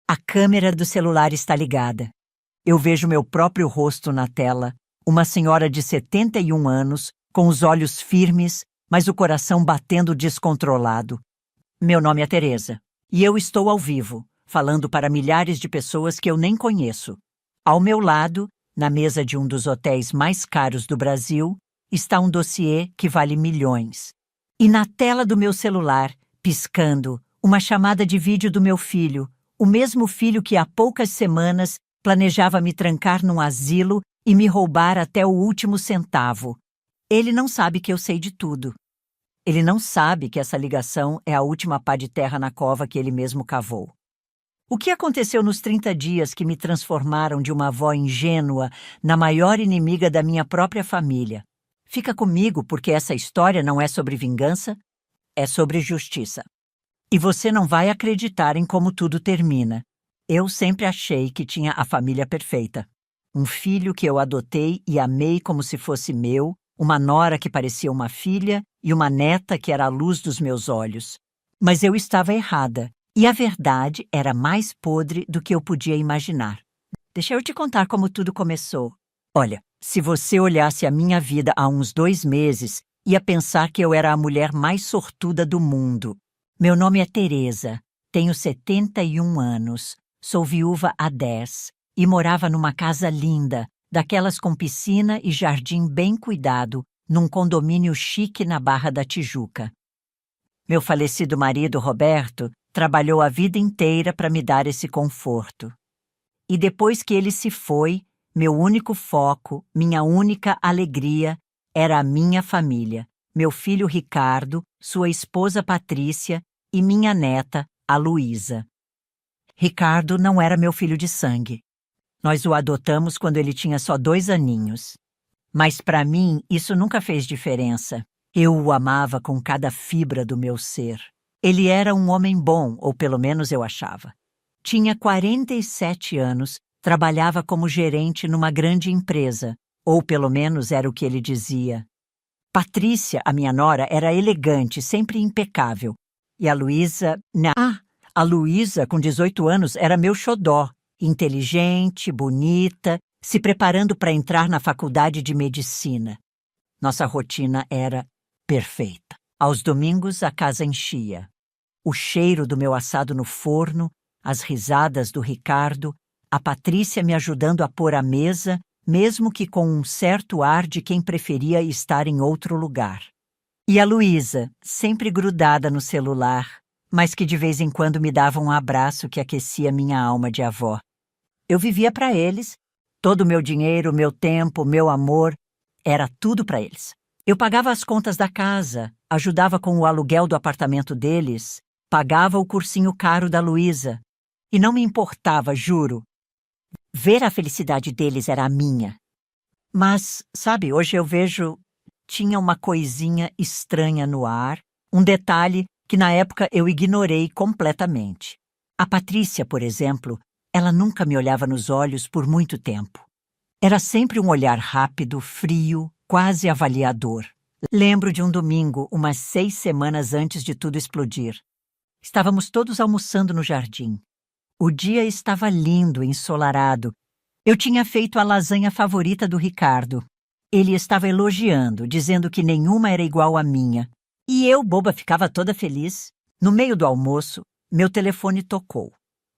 A câmera do celular está ligada. Eu vejo meu próprio rosto na tela, uma senhora de 71 anos, com os olhos firmes, mas o coração batendo descontrolado. Meu nome é Teresa, e eu estou ao vivo, falando para milhares de pessoas que eu nem conheço. Ao meu lado, na mesa de um dos hotéis mais caros do Brasil, está um dossiê que vale milhões. E na tela do meu celular, piscando, uma chamada de vídeo do meu filho, o mesmo filho que há poucas semanas planejava me trancar num asilo e me roubar até o último centavo. Ele não sabe que eu sei de tudo. Ele não sabe que essa ligação é a última pá de terra na cova que ele mesmo cavou. O que aconteceu nos 30 dias que me transformaram de uma avó ingênua na maior inimiga da minha própria família? Fica comigo, porque essa história não é sobre vingança, é sobre justiça. E você não vai acreditar em como tudo termina. Eu sempre achei que tinha a família perfeita. Um filho que eu adotei e amei como se fosse meu, uma nora que parecia uma filha e uma neta que era a luz dos meus olhos. Mas eu estava errada, e a verdade era mais podre do que eu podia imaginar. Deixa eu te contar como tudo começou. Olha, se você olhasse a minha vida há uns 2 meses, ia pensar que eu era a mulher mais sortuda do mundo. Meu nome é Teresa, tenho 71 anos, sou viúva há 10 e morava numa casa linda, daquelas com piscina e jardim bem cuidado, num condomínio chique na Barra da Tijuca. Meu falecido marido, Roberto, trabalhou a vida inteira para me dar esse conforto. E depois que ele se foi, meu único foco, minha única alegria, era a minha família, meu filho Ricardo, sua esposa Patrícia e minha neta, a Luísa. Ricardo não era meu filho de sangue. Nós o adotamos quando ele tinha só 2 aninhos. Mas para mim isso nunca fez diferença. Eu o amava com cada fibra do meu ser. Ele era um homem bom, ou pelo menos eu achava. Tinha 47 anos, trabalhava como gerente numa grande empresa, ou pelo menos era o que ele dizia. Patrícia, a minha nora, era elegante, sempre impecável. E a Luísa... a Luísa, com 18 anos, era meu xodó. Inteligente, bonita, se preparando para entrar na faculdade de medicina. Nossa rotina era perfeita. Aos domingos, a casa enchia. O cheiro do meu assado no forno, as risadas do Ricardo, a Patrícia me ajudando a pôr a mesa, mesmo que com um certo ar de quem preferia estar em outro lugar. E a Luísa, sempre grudada no celular, mas que de vez em quando me dava um abraço que aquecia minha alma de avó. Eu vivia para eles, todo o meu dinheiro, meu tempo, meu amor, era tudo para eles. Eu pagava as contas da casa, ajudava com o aluguel do apartamento deles, pagava o cursinho caro da Luísa. E não me importava, juro. Ver a felicidade deles era a minha. Mas, sabe, hoje eu vejo... Tinha uma coisinha estranha no ar, um detalhe que na época eu ignorei completamente. A Patrícia, por exemplo, ela nunca me olhava nos olhos por muito tempo. Era sempre um olhar rápido, frio, quase avaliador. Lembro de um domingo, umas 6 semanas antes de tudo explodir. Estávamos todos almoçando no jardim. O dia estava lindo, ensolarado. Eu tinha feito a lasanha favorita do Ricardo. Ele estava elogiando, dizendo que nenhuma era igual à minha. E eu, boba, ficava toda feliz. No meio do almoço, meu telefone tocou.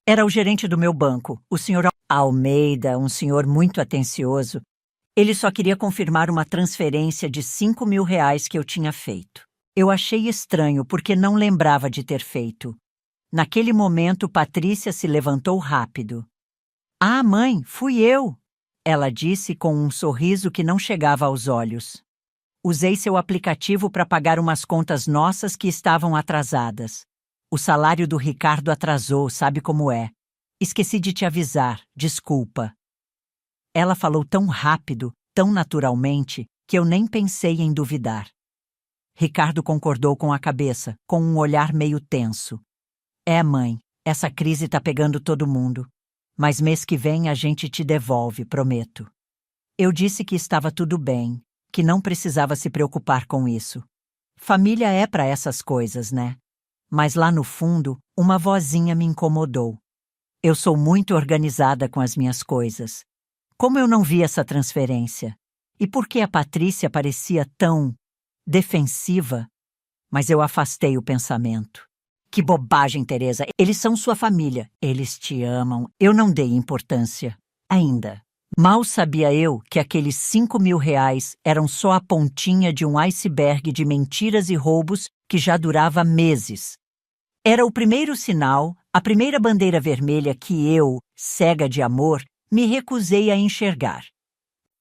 Era o gerente do meu banco, o senhor Almeida, um senhor muito atencioso. Ele só queria confirmar uma transferência de R$ 5.000 que eu tinha feito. Eu achei estranho porque não lembrava de ter feito. Naquele momento, Patrícia se levantou rápido. "Ah, mãe, fui eu!" Ela disse com um sorriso que não chegava aos olhos. Usei seu aplicativo para pagar umas contas nossas que estavam atrasadas. O salário do Ricardo atrasou, sabe como é. Esqueci de te avisar, desculpa. Ela falou tão rápido, tão naturalmente, que eu nem pensei em duvidar. Ricardo concordou com a cabeça, com um olhar meio tenso. "É, mãe, essa crise tá pegando todo mundo. Mas mês que vem a gente te devolve, prometo." Eu disse que estava tudo bem, que não precisava se preocupar com isso. Família é para essas coisas, né? Mas lá no fundo, uma vozinha me incomodou. Eu sou muito organizada com as minhas coisas. Como eu não vi essa transferência? E por que a Patrícia parecia tão defensiva? Mas eu afastei o pensamento. Que bobagem, Teresa. Eles são sua família. Eles te amam. Eu não dei importância. Ainda. Mal sabia eu que aqueles 5.000 reais eram só a pontinha de um iceberg de mentiras e roubos que já durava meses. Era o primeiro sinal, a primeira bandeira vermelha que eu, cega de amor, me recusei a enxergar.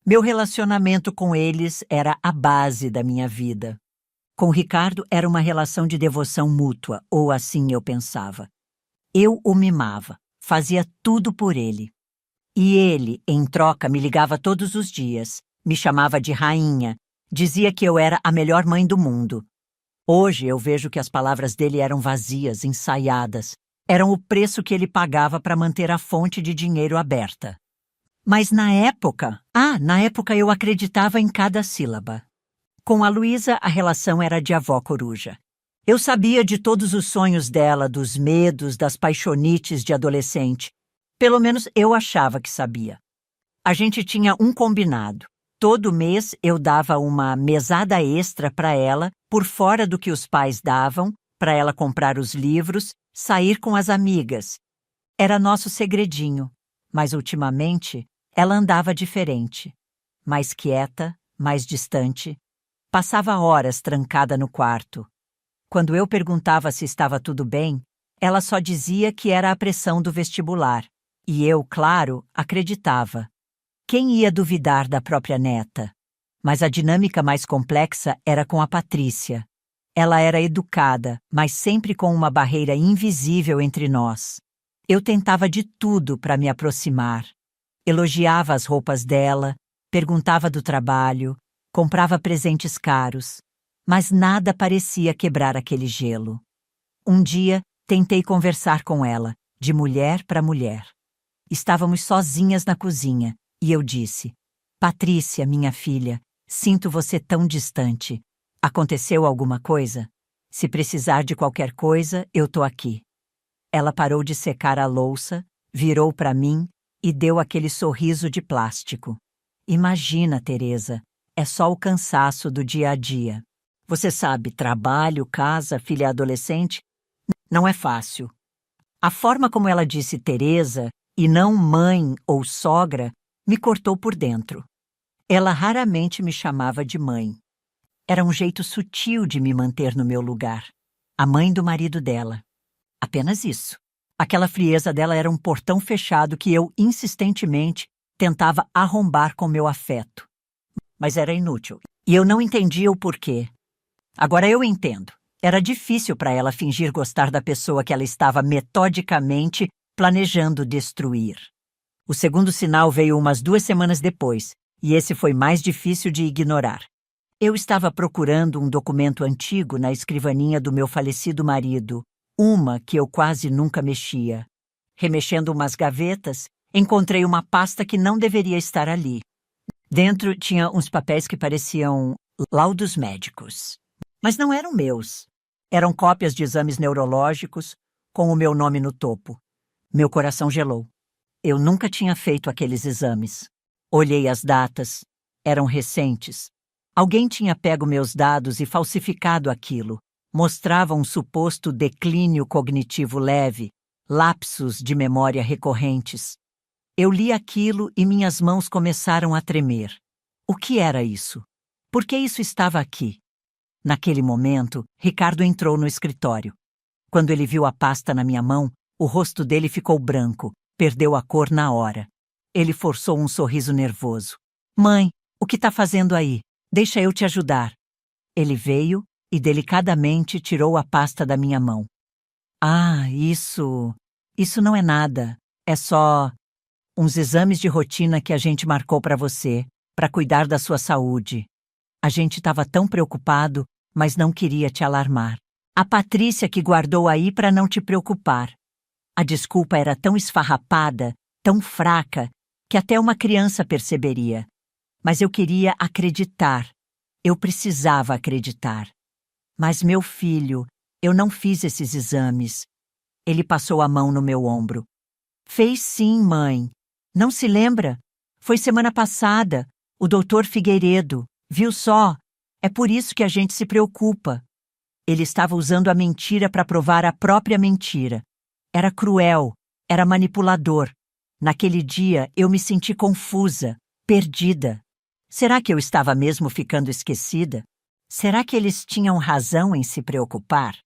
Meu relacionamento com eles era a base da minha vida. Com Ricardo era uma relação de devoção mútua, ou assim eu pensava. Eu o mimava, fazia tudo por ele. E ele, em troca, me ligava todos os dias, me chamava de rainha, dizia que eu era a melhor mãe do mundo. Hoje eu vejo que as palavras dele eram vazias, ensaiadas. Eram o preço que ele pagava para manter a fonte de dinheiro aberta. Mas na época eu acreditava em cada sílaba. Com a Luísa, a relação era de avó coruja. Eu sabia de todos os sonhos dela, dos medos, das paixonites de adolescente. Pelo menos eu achava que sabia. A gente tinha um combinado. Todo mês eu dava uma mesada extra para ela, por fora do que os pais davam, para ela comprar os livros, sair com as amigas. Era nosso segredinho, mas ultimamente ela andava diferente. Mais quieta, mais distante. Passava horas trancada no quarto. Quando eu perguntava se estava tudo bem, ela só dizia que era a pressão do vestibular. E eu, claro, acreditava. Quem ia duvidar da própria neta? Mas a dinâmica mais complexa era com a Patrícia. Ela era educada, mas sempre com uma barreira invisível entre nós. Eu tentava de tudo para me aproximar. Elogiava as roupas dela, perguntava do trabalho, comprava presentes caros, mas nada parecia quebrar aquele gelo. Um dia, tentei conversar com ela, de mulher para mulher. Estávamos sozinhas na cozinha, e eu disse: Patrícia, minha filha, sinto você tão distante. Aconteceu alguma coisa? Se precisar de qualquer coisa, eu tô aqui. Ela parou de secar a louça, virou para mim e deu aquele sorriso de plástico. Imagina, Teresa, é só o cansaço do dia a dia. Você sabe, trabalho, casa, filha adolescente, não é fácil. A forma como ela disse Teresa, e não mãe ou sogra, me cortou por dentro. Ela raramente me chamava de mãe. Era um jeito sutil de me manter no meu lugar. A mãe do marido dela. Apenas isso. Aquela frieza dela era um portão fechado que eu, insistentemente, tentava arrombar com meu afeto. Mas era inútil. E eu não entendia o porquê. Agora eu entendo. Era difícil para ela fingir gostar da pessoa que ela estava metodicamente planejando destruir. O segundo sinal veio umas 2 semanas depois, e esse foi mais difícil de ignorar. Eu estava procurando um documento antigo na escrivaninha do meu falecido marido, uma que eu quase nunca mexia. Remexendo umas gavetas, encontrei uma pasta que não deveria estar ali. Dentro tinha uns papéis que pareciam laudos médicos. Mas não eram meus. Eram cópias de exames neurológicos com o meu nome no topo. Meu coração gelou. Eu nunca tinha feito aqueles exames. Olhei as datas. Eram recentes. Alguém tinha pego meus dados e falsificado aquilo. Mostrava um suposto declínio cognitivo leve, lapsos de memória recorrentes. Eu li aquilo e minhas mãos começaram a tremer. O que era isso? Por que isso estava aqui? Naquele momento, Ricardo entrou no escritório. Quando ele viu a pasta na minha mão, o rosto dele ficou branco, perdeu a cor na hora. Ele forçou um sorriso nervoso. Mãe, o que está fazendo aí? Deixa eu te ajudar. Ele veio e delicadamente tirou a pasta da minha mão. Ah, isso não é nada. É só uns exames de rotina que a gente marcou para você, para cuidar da sua saúde. A gente estava tão preocupado, mas não queria te alarmar. A Patrícia que guardou aí para não te preocupar. A desculpa era tão esfarrapada, tão fraca, que até uma criança perceberia. Mas eu queria acreditar. Eu precisava acreditar. Mas, meu filho, eu não fiz esses exames. Ele passou a mão no meu ombro. Fez sim, mãe. Não se lembra? Foi semana passada. O doutor Figueiredo. Viu só? É por isso que a gente se preocupa. Ele estava usando a mentira para provar a própria mentira. Era cruel, era manipulador. Naquele dia eu me senti confusa, perdida. Será que eu estava mesmo ficando esquecida? Será que eles tinham razão em se preocupar?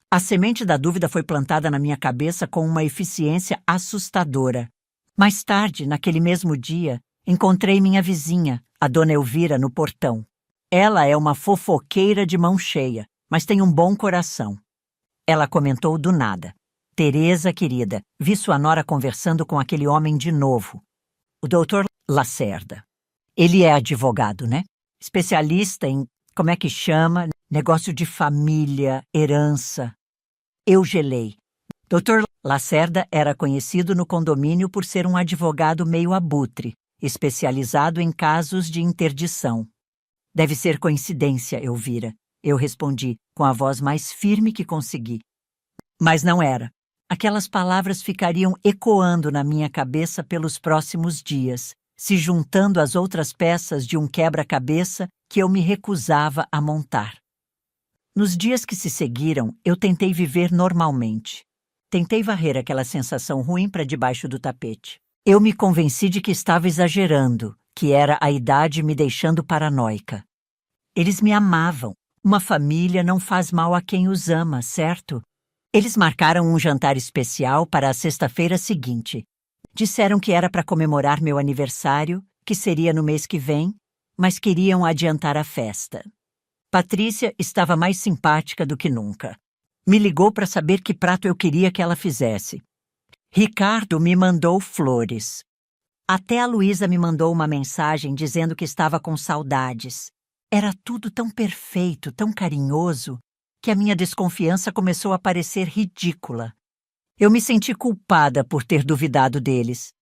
A semente da dúvida foi plantada na minha cabeça com uma eficiência assustadora. Mais tarde, naquele mesmo dia, encontrei minha vizinha, a dona Elvira, no portão. Ela é uma fofoqueira de mão cheia, mas tem um bom coração. Ela comentou do nada. Teresa, querida, vi sua nora conversando com aquele homem de novo. O doutor Lacerda. Ele é advogado, né? Especialista em, como é que chama? Negócio de família, herança. Eu gelei. Dr. Lacerda era conhecido no condomínio por ser um advogado meio abutre, especializado em casos de interdição. Deve ser coincidência, Elvira. Eu respondi, com a voz mais firme que consegui. Mas não era. Aquelas palavras ficariam ecoando na minha cabeça pelos próximos dias, se juntando às outras peças de um quebra-cabeça que eu me recusava a montar. Nos dias que se seguiram, eu tentei viver normalmente. Tentei varrer aquela sensação ruim para debaixo do tapete. Eu me convenci de que estava exagerando, que era a idade me deixando paranoica. Eles me amavam. Uma família não faz mal a quem os ama, certo? Eles marcaram um jantar especial para a sexta-feira seguinte. Disseram que era para comemorar meu aniversário, que seria no mês que vem, mas queriam adiantar a festa. Patrícia estava mais simpática do que nunca. Me ligou para saber que prato eu queria que ela fizesse. Ricardo me mandou flores. Até a Luísa me mandou uma mensagem dizendo que estava com saudades. Era tudo tão perfeito, tão carinhoso, que a minha desconfiança começou a parecer ridícula. Eu me senti culpada por ter duvidado deles.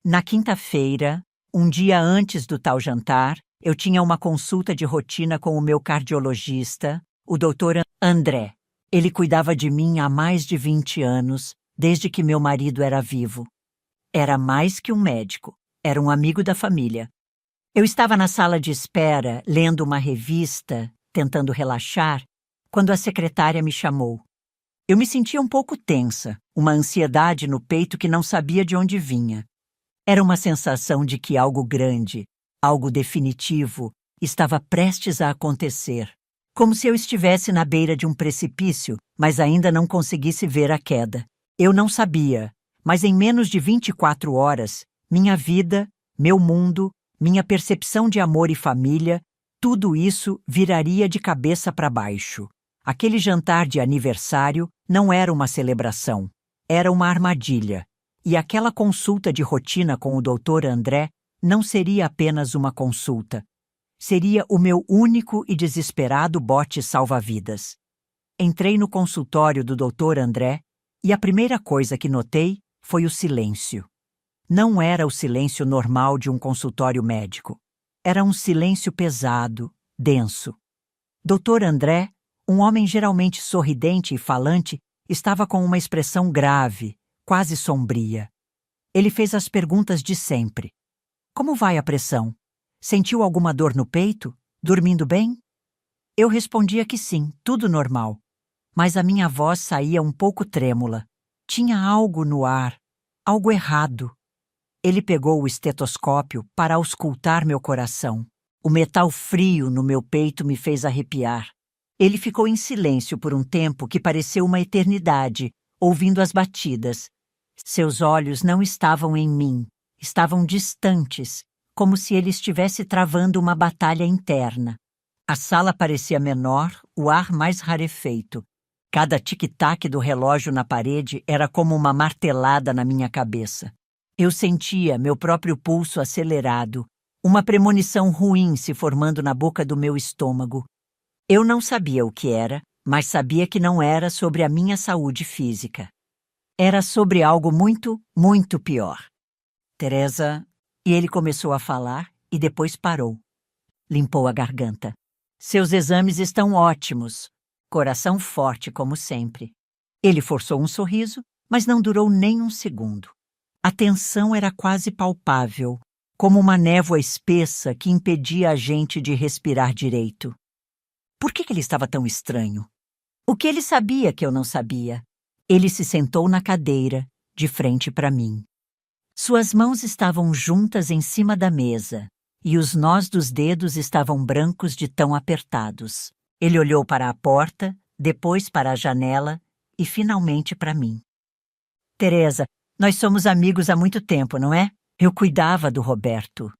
Na quinta-feira, um dia antes do tal jantar, eu tinha uma consulta de rotina com o meu cardiologista, o Dr. André. Ele cuidava de mim há mais de 20 anos, desde que meu marido era vivo. Era mais que um médico, era um amigo da família. Eu estava na sala de espera, lendo uma revista, tentando relaxar, quando a secretária me chamou. Eu me sentia um pouco tensa, uma ansiedade no peito que não sabia de onde vinha. Era uma sensação de que algo grande, algo definitivo, estava prestes a acontecer. Como se eu estivesse na beira de um precipício, mas ainda não conseguisse ver a queda. Eu não sabia, mas em menos de 24 horas, minha vida, meu mundo, minha percepção de amor e família, tudo isso viraria de cabeça para baixo. Aquele jantar de aniversário não era uma celebração, era uma armadilha. E aquela consulta de rotina com o Dr. André não seria apenas uma consulta. Seria o meu único e desesperado bote salva-vidas. Entrei no consultório do Dr. André e a primeira coisa que notei foi o silêncio. Não era o silêncio normal de um consultório médico. Era um silêncio pesado, denso. Dr. André, um homem geralmente sorridente e falante, estava com uma expressão grave, quase sombria. Ele fez as perguntas de sempre. Como vai a pressão? Sentiu alguma dor no peito? Dormindo bem? Eu respondia que sim, tudo normal. Mas a minha voz saía um pouco trêmula. Tinha algo no ar, algo errado. Ele pegou o estetoscópio para auscultar meu coração. O metal frio no meu peito me fez arrepiar. Ele ficou em silêncio por um tempo que pareceu uma eternidade, ouvindo as batidas. Seus olhos não estavam em mim, estavam distantes, como se ele estivesse travando uma batalha interna. A sala parecia menor, o ar mais rarefeito. Cada tic-tac do relógio na parede era como uma martelada na minha cabeça. Eu sentia meu próprio pulso acelerado, uma premonição ruim se formando na boca do meu estômago. Eu não sabia o que era, mas sabia que não era sobre a minha saúde física. Era sobre algo muito, muito pior. Teresa... E ele começou a falar e depois parou. Limpou a garganta. Seus exames estão ótimos. Coração forte, como sempre. Ele forçou um sorriso, mas não durou nem um segundo. A tensão era quase palpável, como uma névoa espessa que impedia a gente de respirar direito. Por que ele estava tão estranho? O que ele sabia que eu não sabia? Ele se sentou na cadeira, de frente para mim. Suas mãos estavam juntas em cima da mesa, e os nós dos dedos estavam brancos de tão apertados. Ele olhou para a porta, depois para a janela e finalmente para mim. Teresa, nós somos amigos há muito tempo, não é? Eu cuidava do Roberto.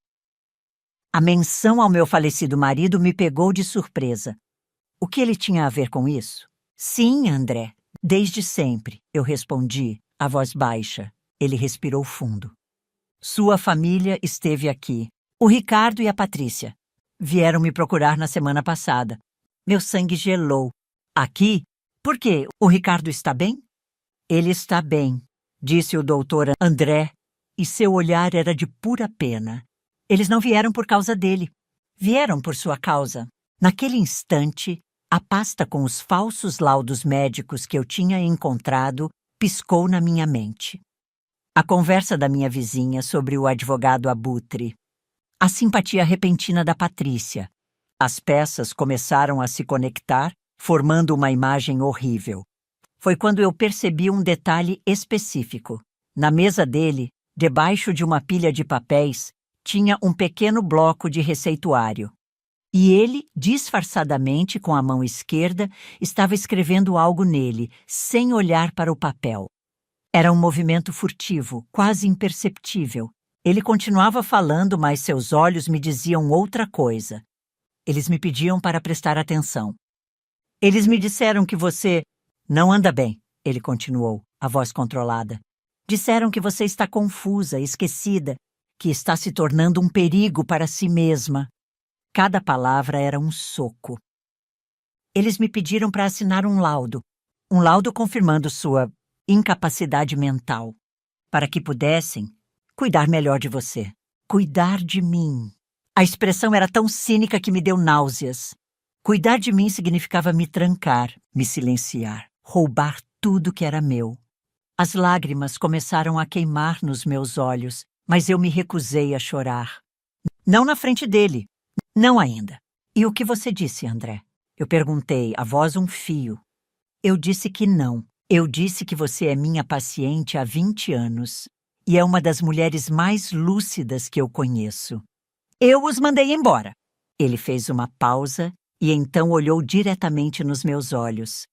A menção ao meu falecido marido me pegou de surpresa. O que ele tinha a ver com isso? Sim, André, desde sempre, eu respondi, a voz baixa. Ele respirou fundo. Sua família esteve aqui. O Ricardo e a Patrícia. Vieram me procurar na semana passada. Meu sangue gelou. Aqui? Por quê? O Ricardo está bem? Ele está bem, disse o doutor André, e seu olhar era de pura pena. Eles não vieram por causa dele. Vieram por sua causa. Naquele instante, a pasta com os falsos laudos médicos que eu tinha encontrado piscou na minha mente. A conversa da minha vizinha sobre o advogado Abutre. A simpatia repentina da Patrícia. As peças começaram a se conectar, formando uma imagem horrível. Foi quando eu percebi um detalhe específico. Na mesa dele, debaixo de uma pilha de papéis, tinha um pequeno bloco de receituário. E ele, disfarçadamente com a mão esquerda, estava escrevendo algo nele, sem olhar para o papel. Era um movimento furtivo, quase imperceptível. Ele continuava falando, mas seus olhos me diziam outra coisa. Eles me pediam para prestar atenção. Eles me disseram que você não anda bem, ele continuou, a voz controlada. Disseram que você está confusa, esquecida, que está se tornando um perigo para si mesma. Cada palavra era um soco. Eles me pediram para assinar um laudo confirmando sua incapacidade mental, para que pudessem cuidar melhor de você, cuidar de mim. A expressão era tão cínica que me deu náuseas. Cuidar de mim significava me trancar, me silenciar, roubar tudo que era meu. As lágrimas começaram a queimar nos meus olhos, mas eu me recusei a chorar. Não na frente dele, não ainda. E o que você disse, André? Eu perguntei, a voz um fio. Eu disse que não. Eu disse que você é minha paciente há 20 anos e é uma das mulheres mais lúcidas que eu conheço. Eu os mandei embora. Ele fez uma pausa e então olhou diretamente nos meus olhos.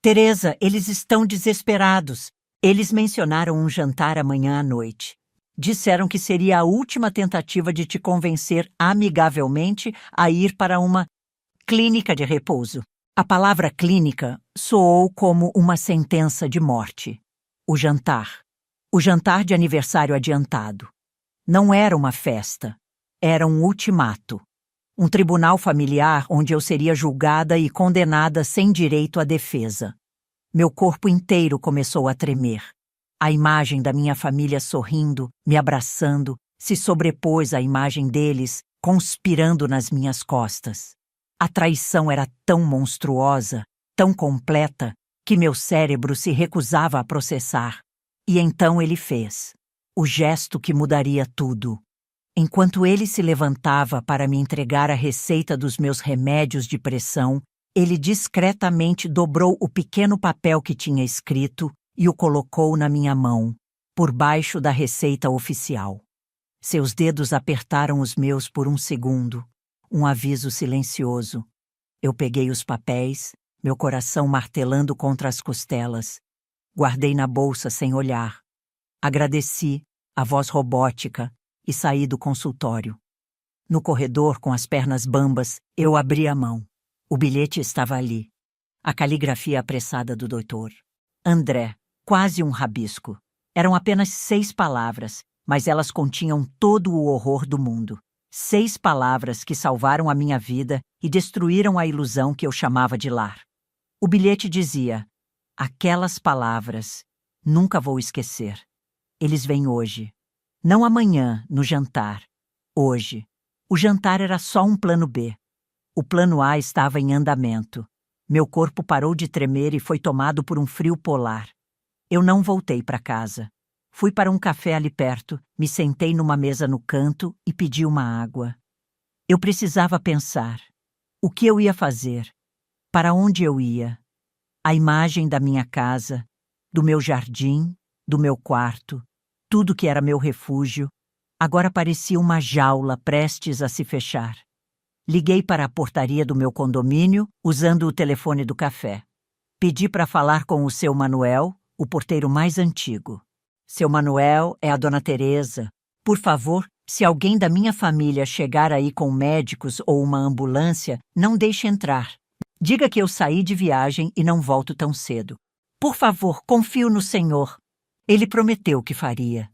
Teresa, eles estão desesperados. Eles mencionaram um jantar amanhã à noite. Disseram que seria a última tentativa de te convencer amigavelmente a ir para uma clínica de repouso. A palavra clínica soou como uma sentença de morte. O jantar. O jantar de aniversário adiantado. Não era uma festa. Era um ultimato. Um tribunal familiar onde eu seria julgada e condenada sem direito à defesa. Meu corpo inteiro começou a tremer. A imagem da minha família sorrindo, me abraçando, se sobrepôs à imagem deles, conspirando nas minhas costas. A traição era tão monstruosa, tão completa, que meu cérebro se recusava a processar. E então ele fez. O gesto que mudaria tudo. Enquanto ele se levantava para me entregar a receita dos meus remédios de pressão, ele discretamente dobrou o pequeno papel que tinha escrito e o colocou na minha mão, por baixo da receita oficial. Seus dedos apertaram os meus por um segundo, um aviso silencioso. Eu peguei os papéis, meu coração martelando contra as costelas. Guardei na bolsa sem olhar. Agradeci, a voz robótica, e saí do consultório. No corredor, com as pernas bambas, eu abri a mão. O bilhete estava ali. A caligrafia apressada do doutor. André, quase um rabisco. Eram apenas 6 palavras, mas elas continham todo o horror do mundo. 6 palavras que salvaram a minha vida e destruíram a ilusão que eu chamava de lar. O bilhete dizia: aquelas palavras, nunca vou esquecer. Eles vêm hoje. Não amanhã, no jantar. Hoje. O jantar era só um plano B. O plano A estava em andamento. Meu corpo parou de tremer e foi tomado por um frio polar. Eu não voltei para casa. Fui para um café ali perto, me sentei numa mesa no canto e pedi uma água. Eu precisava pensar. O que eu ia fazer? Para onde eu ia? A imagem da minha casa, do meu jardim, do meu quarto, tudo que era meu refúgio, agora parecia uma jaula prestes a se fechar. Liguei para a portaria do meu condomínio, usando o telefone do café. Pedi para falar com o seu Manuel, o porteiro mais antigo. Seu Manuel, é a dona Teresa. Por favor, se alguém da minha família chegar aí com médicos ou uma ambulância, não deixe entrar. Diga que eu saí de viagem e não volto tão cedo. Por favor, confio no Senhor. Ele prometeu que faria.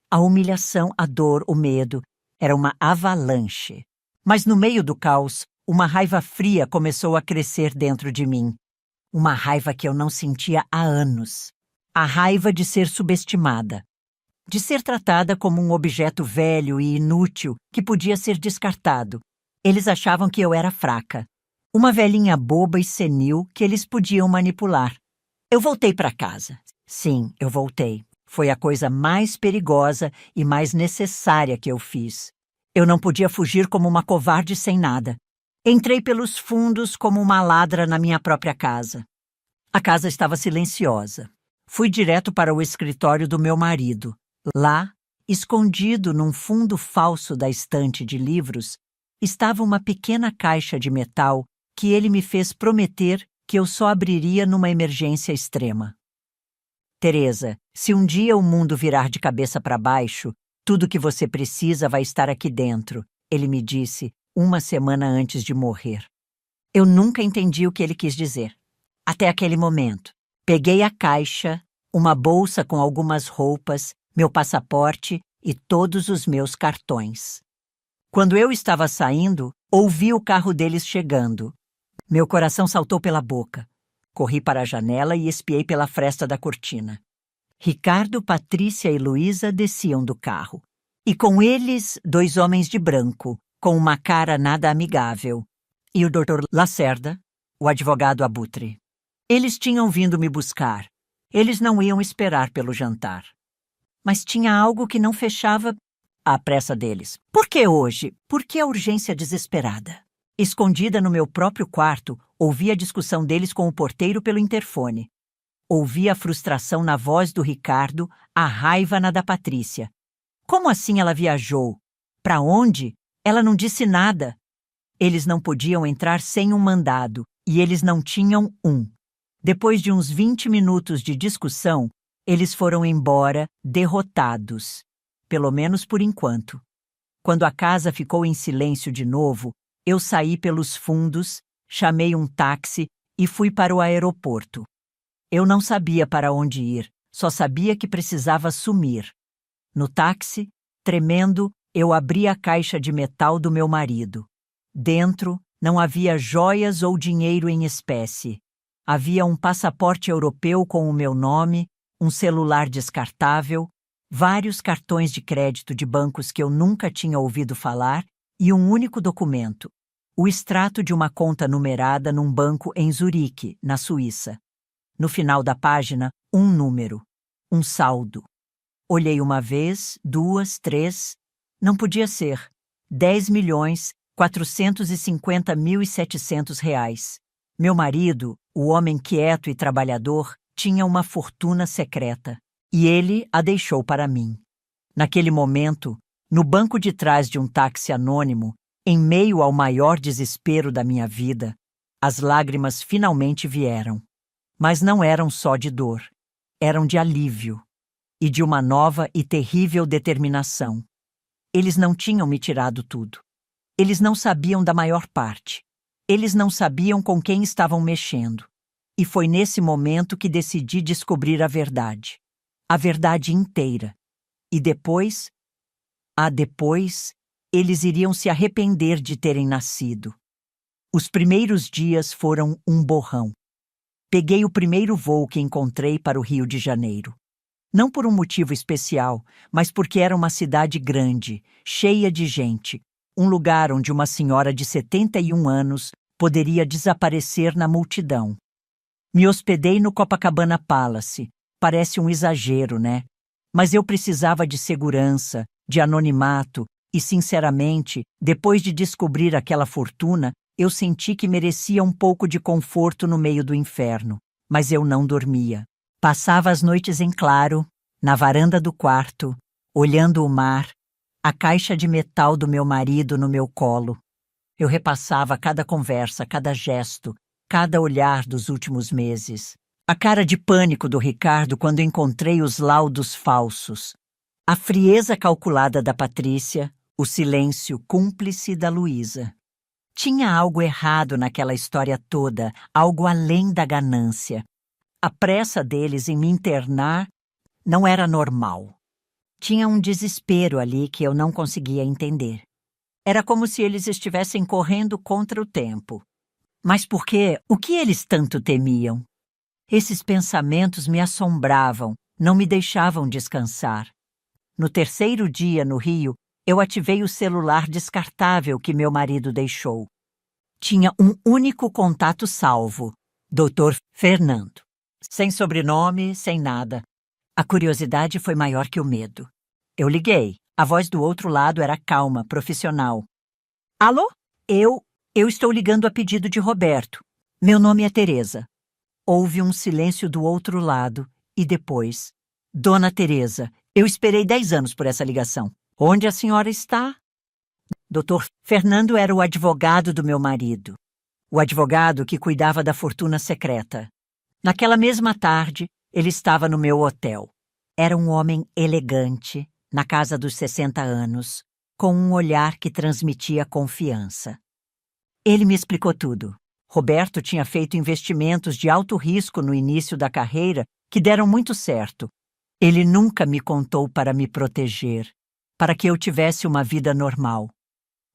A humilhação, a dor, o medo, era uma avalanche. Mas no meio do caos, uma raiva fria começou a crescer dentro de mim. Uma raiva que eu não sentia há anos. A raiva de ser subestimada. De ser tratada como um objeto velho e inútil que podia ser descartado. Eles achavam que eu era fraca. Uma velhinha boba e senil que eles podiam manipular. Eu voltei para casa. Sim, eu voltei. Foi a coisa mais perigosa e mais necessária que eu fiz. Eu não podia fugir como uma covarde sem nada. Entrei pelos fundos como uma ladra na minha própria casa. A casa estava silenciosa. Fui direto para o escritório do meu marido. Lá, escondido num fundo falso da estante de livros, estava uma pequena caixa de metal que ele me fez prometer que eu só abriria numa emergência extrema. Teresa, se um dia o mundo virar de cabeça para baixo, tudo que você precisa vai estar aqui dentro, ele me disse 1 semana antes de morrer. Eu nunca entendi o que ele quis dizer. Até aquele momento. Peguei a caixa, uma bolsa com algumas roupas, meu passaporte e todos os meus cartões. Quando eu estava saindo, ouvi o carro deles chegando. Meu coração saltou pela boca. Corri para a janela e espiei pela fresta da cortina. Ricardo, Patrícia e Luísa desciam do carro. E com eles, 2 homens de branco, com uma cara nada amigável. E o Dr. Lacerda, o advogado Abutre. Eles tinham vindo me buscar. Eles não iam esperar pelo jantar. Mas tinha algo que não fechava a pressa deles. Por que hoje? Por que a urgência desesperada? Escondida no meu próprio quarto, ouvi a discussão deles com o porteiro pelo interfone. Ouvi a frustração na voz do Ricardo, a raiva na da Patrícia. Como assim ela viajou? Para onde? Ela não disse nada. Eles não podiam entrar sem um mandado, e eles não tinham um. Depois de uns 20 minutos de discussão, eles foram embora, derrotados. Pelo menos por enquanto. Quando a casa ficou em silêncio de novo, eu saí pelos fundos, chamei um táxi e fui para o aeroporto. Eu não sabia para onde ir, só sabia que precisava sumir. No táxi, tremendo, eu abri a caixa de metal do meu marido. Dentro, não havia joias ou dinheiro em espécie. Havia um passaporte europeu com o meu nome, um celular descartável, vários cartões de crédito de bancos que eu nunca tinha ouvido falar e um único documento, o extrato de uma conta numerada num banco em Zurique, na Suíça. No final da página, um número, um saldo. Olhei uma vez, 2, 3, não podia ser. 10.450.700 reais. Meu marido, o homem quieto e trabalhador, tinha uma fortuna secreta, e ele a deixou para mim. Naquele momento, no banco de trás de um táxi anônimo, em meio ao maior desespero da minha vida, as lágrimas finalmente vieram. Mas não eram só de dor, eram de alívio e de uma nova e terrível determinação. Eles não tinham me tirado tudo. Eles não sabiam da maior parte. Eles não sabiam com quem estavam mexendo. E foi nesse momento que decidi descobrir a verdade inteira. E depois, eles iriam se arrepender de terem nascido. Os primeiros dias foram um borrão. Peguei o primeiro voo que encontrei para o Rio de Janeiro. Não por um motivo especial, mas porque era uma cidade grande, cheia de gente, um lugar onde uma senhora de 71 anos poderia desaparecer na multidão. Me hospedei no Copacabana Palace. Parece um exagero, né? Mas eu precisava de segurança, de anonimato e, sinceramente, depois de descobrir aquela fortuna, eu senti que merecia um pouco de conforto no meio do inferno. Mas eu não dormia. Passava as noites em claro, na varanda do quarto, olhando o mar, a caixa de metal do meu marido no meu colo. Eu repassava cada conversa, cada gesto, cada olhar dos últimos meses. A cara de pânico do Ricardo quando encontrei os laudos falsos. A frieza calculada da Patrícia, o silêncio cúmplice da Luísa. Tinha algo errado naquela história toda, algo além da ganância. A pressa deles em me internar não era normal. Tinha um desespero ali que eu não conseguia entender. Era como se eles estivessem correndo contra o tempo. Mas por quê? O que eles tanto temiam? Esses pensamentos me assombravam, não me deixavam descansar. No terceiro dia no Rio, eu ativei o celular descartável que meu marido deixou. Tinha um único contato salvo, Dr. Fernando. Sem sobrenome, sem nada. A curiosidade foi maior que o medo. Eu liguei. A voz do outro lado era calma, profissional. Alô? Eu estou ligando a pedido de Roberto. Meu nome é Teresa. Houve um silêncio do outro lado e depois. Dona Teresa, eu esperei 10 anos por essa ligação. Onde a senhora está? Dr. Fernando era o advogado do meu marido. O advogado que cuidava da fortuna secreta. Naquela mesma tarde, ele estava no meu hotel. Era um homem elegante, na casa dos 60 anos, com um olhar que transmitia confiança. Ele me explicou tudo. Roberto tinha feito investimentos de alto risco no início da carreira que deram muito certo. Ele nunca me contou para me proteger, para que eu tivesse uma vida normal.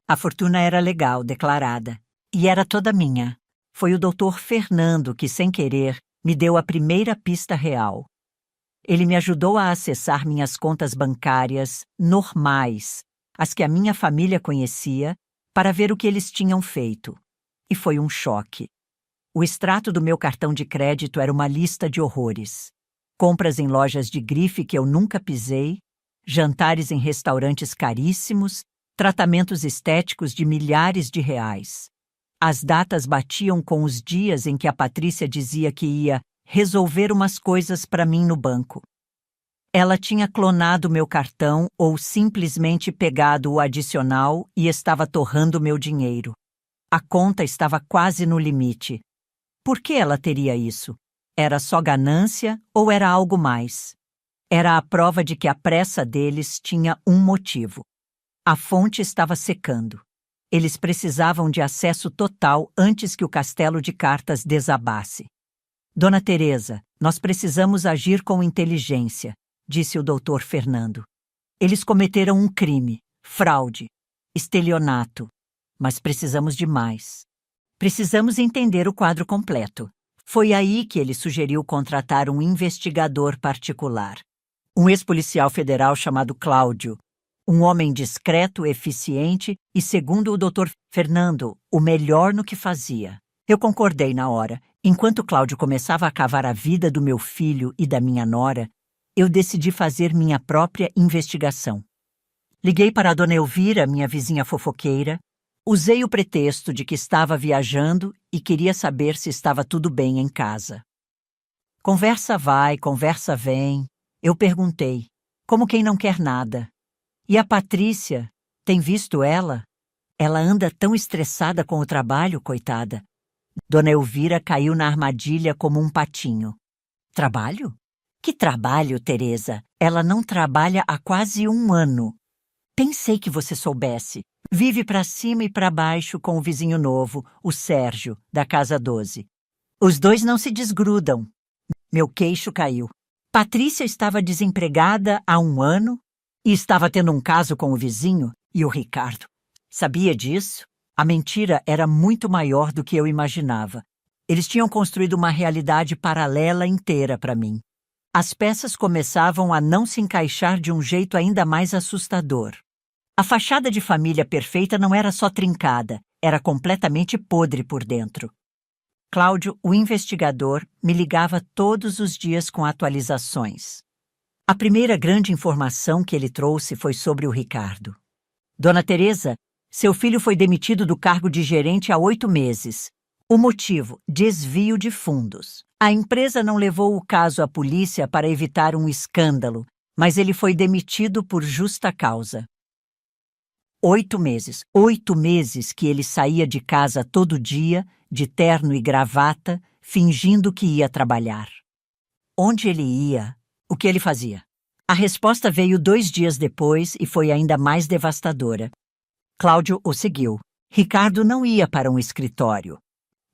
A fortuna era legal, declarada, e era toda minha. Foi o Dr. Fernando que, sem querer, me deu a primeira pista real. Ele me ajudou a acessar minhas contas bancárias normais, as que a minha família conhecia, para ver o que eles tinham feito. E foi um choque. O extrato do meu cartão de crédito era uma lista de horrores. Compras em lojas de grife que eu nunca pisei, jantares em restaurantes caríssimos, tratamentos estéticos de milhares de reais. As datas batiam com os dias em que a Patrícia dizia que ia resolver umas coisas para mim no banco. Ela tinha clonado meu cartão ou simplesmente pegado o adicional e estava torrando meu dinheiro. A conta estava quase no limite. Por que ela teria isso? Era só ganância ou era algo mais? Era a prova de que a pressa deles tinha um motivo. A fonte estava secando. Eles precisavam de acesso total antes que o castelo de cartas desabasse. Dona Teresa, nós precisamos agir com inteligência, disse o Dr. Fernando. Eles cometeram um crime, fraude, estelionato. Mas precisamos de mais. Precisamos entender o quadro completo. Foi aí que ele sugeriu contratar um investigador particular. Um ex-policial federal chamado Cláudio. Um homem discreto, eficiente e, segundo o Dr. Fernando, o melhor no que fazia. Eu concordei na hora. Enquanto Cláudio começava a cavar a vida do meu filho e da minha nora, eu decidi fazer minha própria investigação. Liguei para a dona Elvira, minha vizinha fofoqueira. Usei o pretexto de que estava viajando e queria saber se estava tudo bem em casa. Conversa vai, conversa vem. Eu perguntei, como quem não quer nada. E a Patrícia, tem visto ela? Ela anda tão estressada com o trabalho, coitada. Dona Elvira caiu na armadilha como um patinho. Trabalho? Que trabalho, Teresa? Ela não trabalha há quase 1 ano. Pensei que você soubesse. Vive para cima e para baixo com o vizinho novo, o Sérgio, da Casa 12. Os dois não se desgrudam. Meu queixo caiu. Patrícia estava desempregada há 1 ano e estava tendo um caso com o vizinho e o Ricardo. Sabia disso? A mentira era muito maior do que eu imaginava. Eles tinham construído uma realidade paralela inteira para mim. As peças começavam a não se encaixar de um jeito ainda mais assustador. A fachada de família perfeita não era só trincada, era completamente podre por dentro. Cláudio, o investigador, me ligava todos os dias com atualizações. A primeira grande informação que ele trouxe foi sobre o Ricardo. Dona Teresa, seu filho foi demitido do cargo de gerente há 8 meses. O motivo: desvio de fundos. A empresa não levou o caso à polícia para evitar um escândalo, mas ele foi demitido por justa causa. 8 meses. 8 meses que ele saía de casa todo dia, de terno e gravata, fingindo que ia trabalhar. Onde ele ia? O que ele fazia? A resposta veio 2 dias depois e foi ainda mais devastadora. Cláudio o seguiu. Ricardo não ia para um escritório.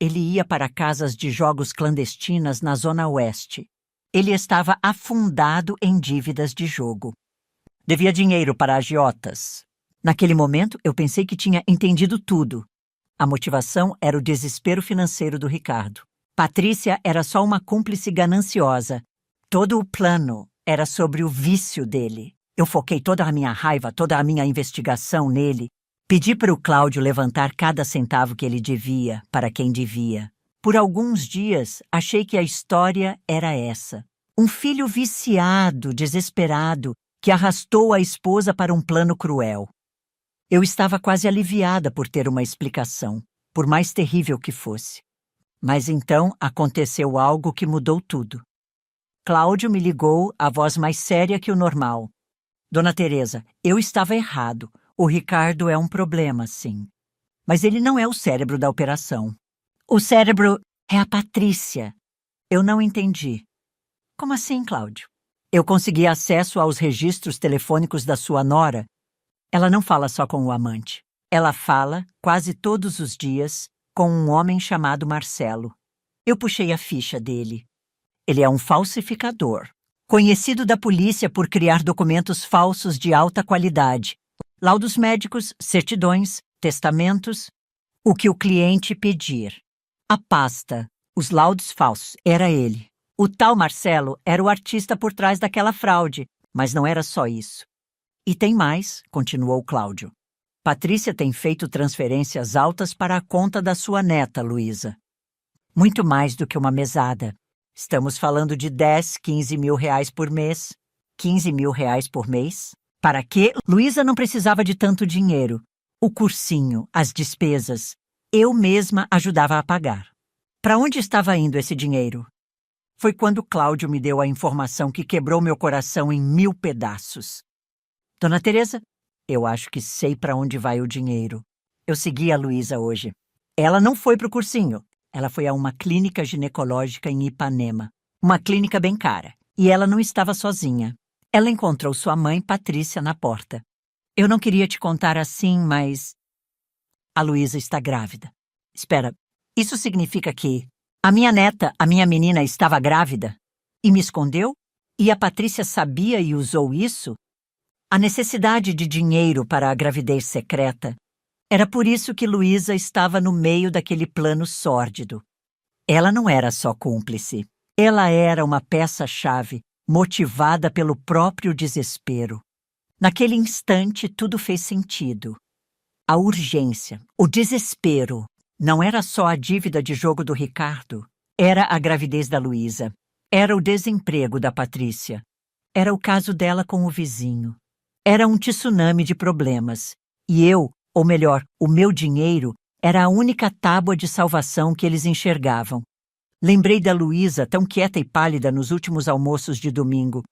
Ele ia para casas de jogos clandestinas na Zona Oeste. Ele estava afundado em dívidas de jogo. Devia dinheiro para agiotas. Naquele momento, eu pensei que tinha entendido tudo. A motivação era o desespero financeiro do Ricardo. Patrícia era só uma cúmplice gananciosa. Todo o plano era sobre o vício dele. Eu foquei toda a minha raiva, toda a minha investigação nele. Pedi para o Cláudio levantar cada centavo que ele devia para quem devia. Por alguns dias, achei que a história era essa. Um filho viciado, desesperado, que arrastou a esposa para um plano cruel. Eu estava quase aliviada por ter uma explicação, por mais terrível que fosse. Mas então aconteceu algo que mudou tudo. Cláudio me ligou, a voz mais séria que o normal. Dona Teresa, eu estava errado. O Ricardo é um problema, sim. Mas ele não é o cérebro da operação. O cérebro é a Patrícia. Eu não entendi. Como assim, Cláudio? Eu consegui acesso aos registros telefônicos da sua nora. Ela não fala só com o amante. Ela fala, quase todos os dias, com um homem chamado Marcelo. Eu puxei a ficha dele. Ele é um falsificador, conhecido da polícia por criar documentos falsos de alta qualidade. Laudos médicos, certidões, testamentos, o que o cliente pedir. A pasta, os laudos falsos, era ele. O tal Marcelo era o artista por trás daquela fraude, mas não era só isso. E tem mais, continuou Cláudio. Patrícia tem feito transferências altas para a conta da sua neta, Luísa. Muito mais do que uma mesada. Estamos falando de 10, 15 mil reais por mês. 15 mil reais por mês? Para quê? Luísa não precisava de tanto dinheiro. O cursinho, as despesas, eu mesma ajudava a pagar. Para onde estava indo esse dinheiro? Foi quando Cláudio me deu a informação que quebrou meu coração em 1000 pedaços. Dona Teresa, eu acho que sei para onde vai o dinheiro. Eu segui a Luísa hoje. Ela não foi para o cursinho. Ela foi a uma clínica ginecológica em Ipanema. Uma clínica bem cara. E ela não estava sozinha. Ela encontrou sua mãe, Patrícia, na porta. Eu não queria te contar assim, mas... A Luísa está grávida. Espera, isso significa que a minha neta, a minha menina, estava grávida? E me escondeu? E a Patrícia sabia e usou isso? A necessidade de dinheiro para a gravidez secreta. Era por isso que Luísa estava no meio daquele plano sórdido. Ela não era só cúmplice. Ela era uma peça-chave, motivada pelo próprio desespero. Naquele instante, tudo fez sentido. A urgência, o desespero, não era só a dívida de jogo do Ricardo. Era a gravidez da Luísa. Era o desemprego da Patrícia. Era o caso dela com o vizinho. Era um tsunami de problemas. E eu, ou melhor, o meu dinheiro, era a única tábua de salvação que eles enxergavam. Lembrei da Luísa, tão quieta e pálida nos últimos almoços de domingo.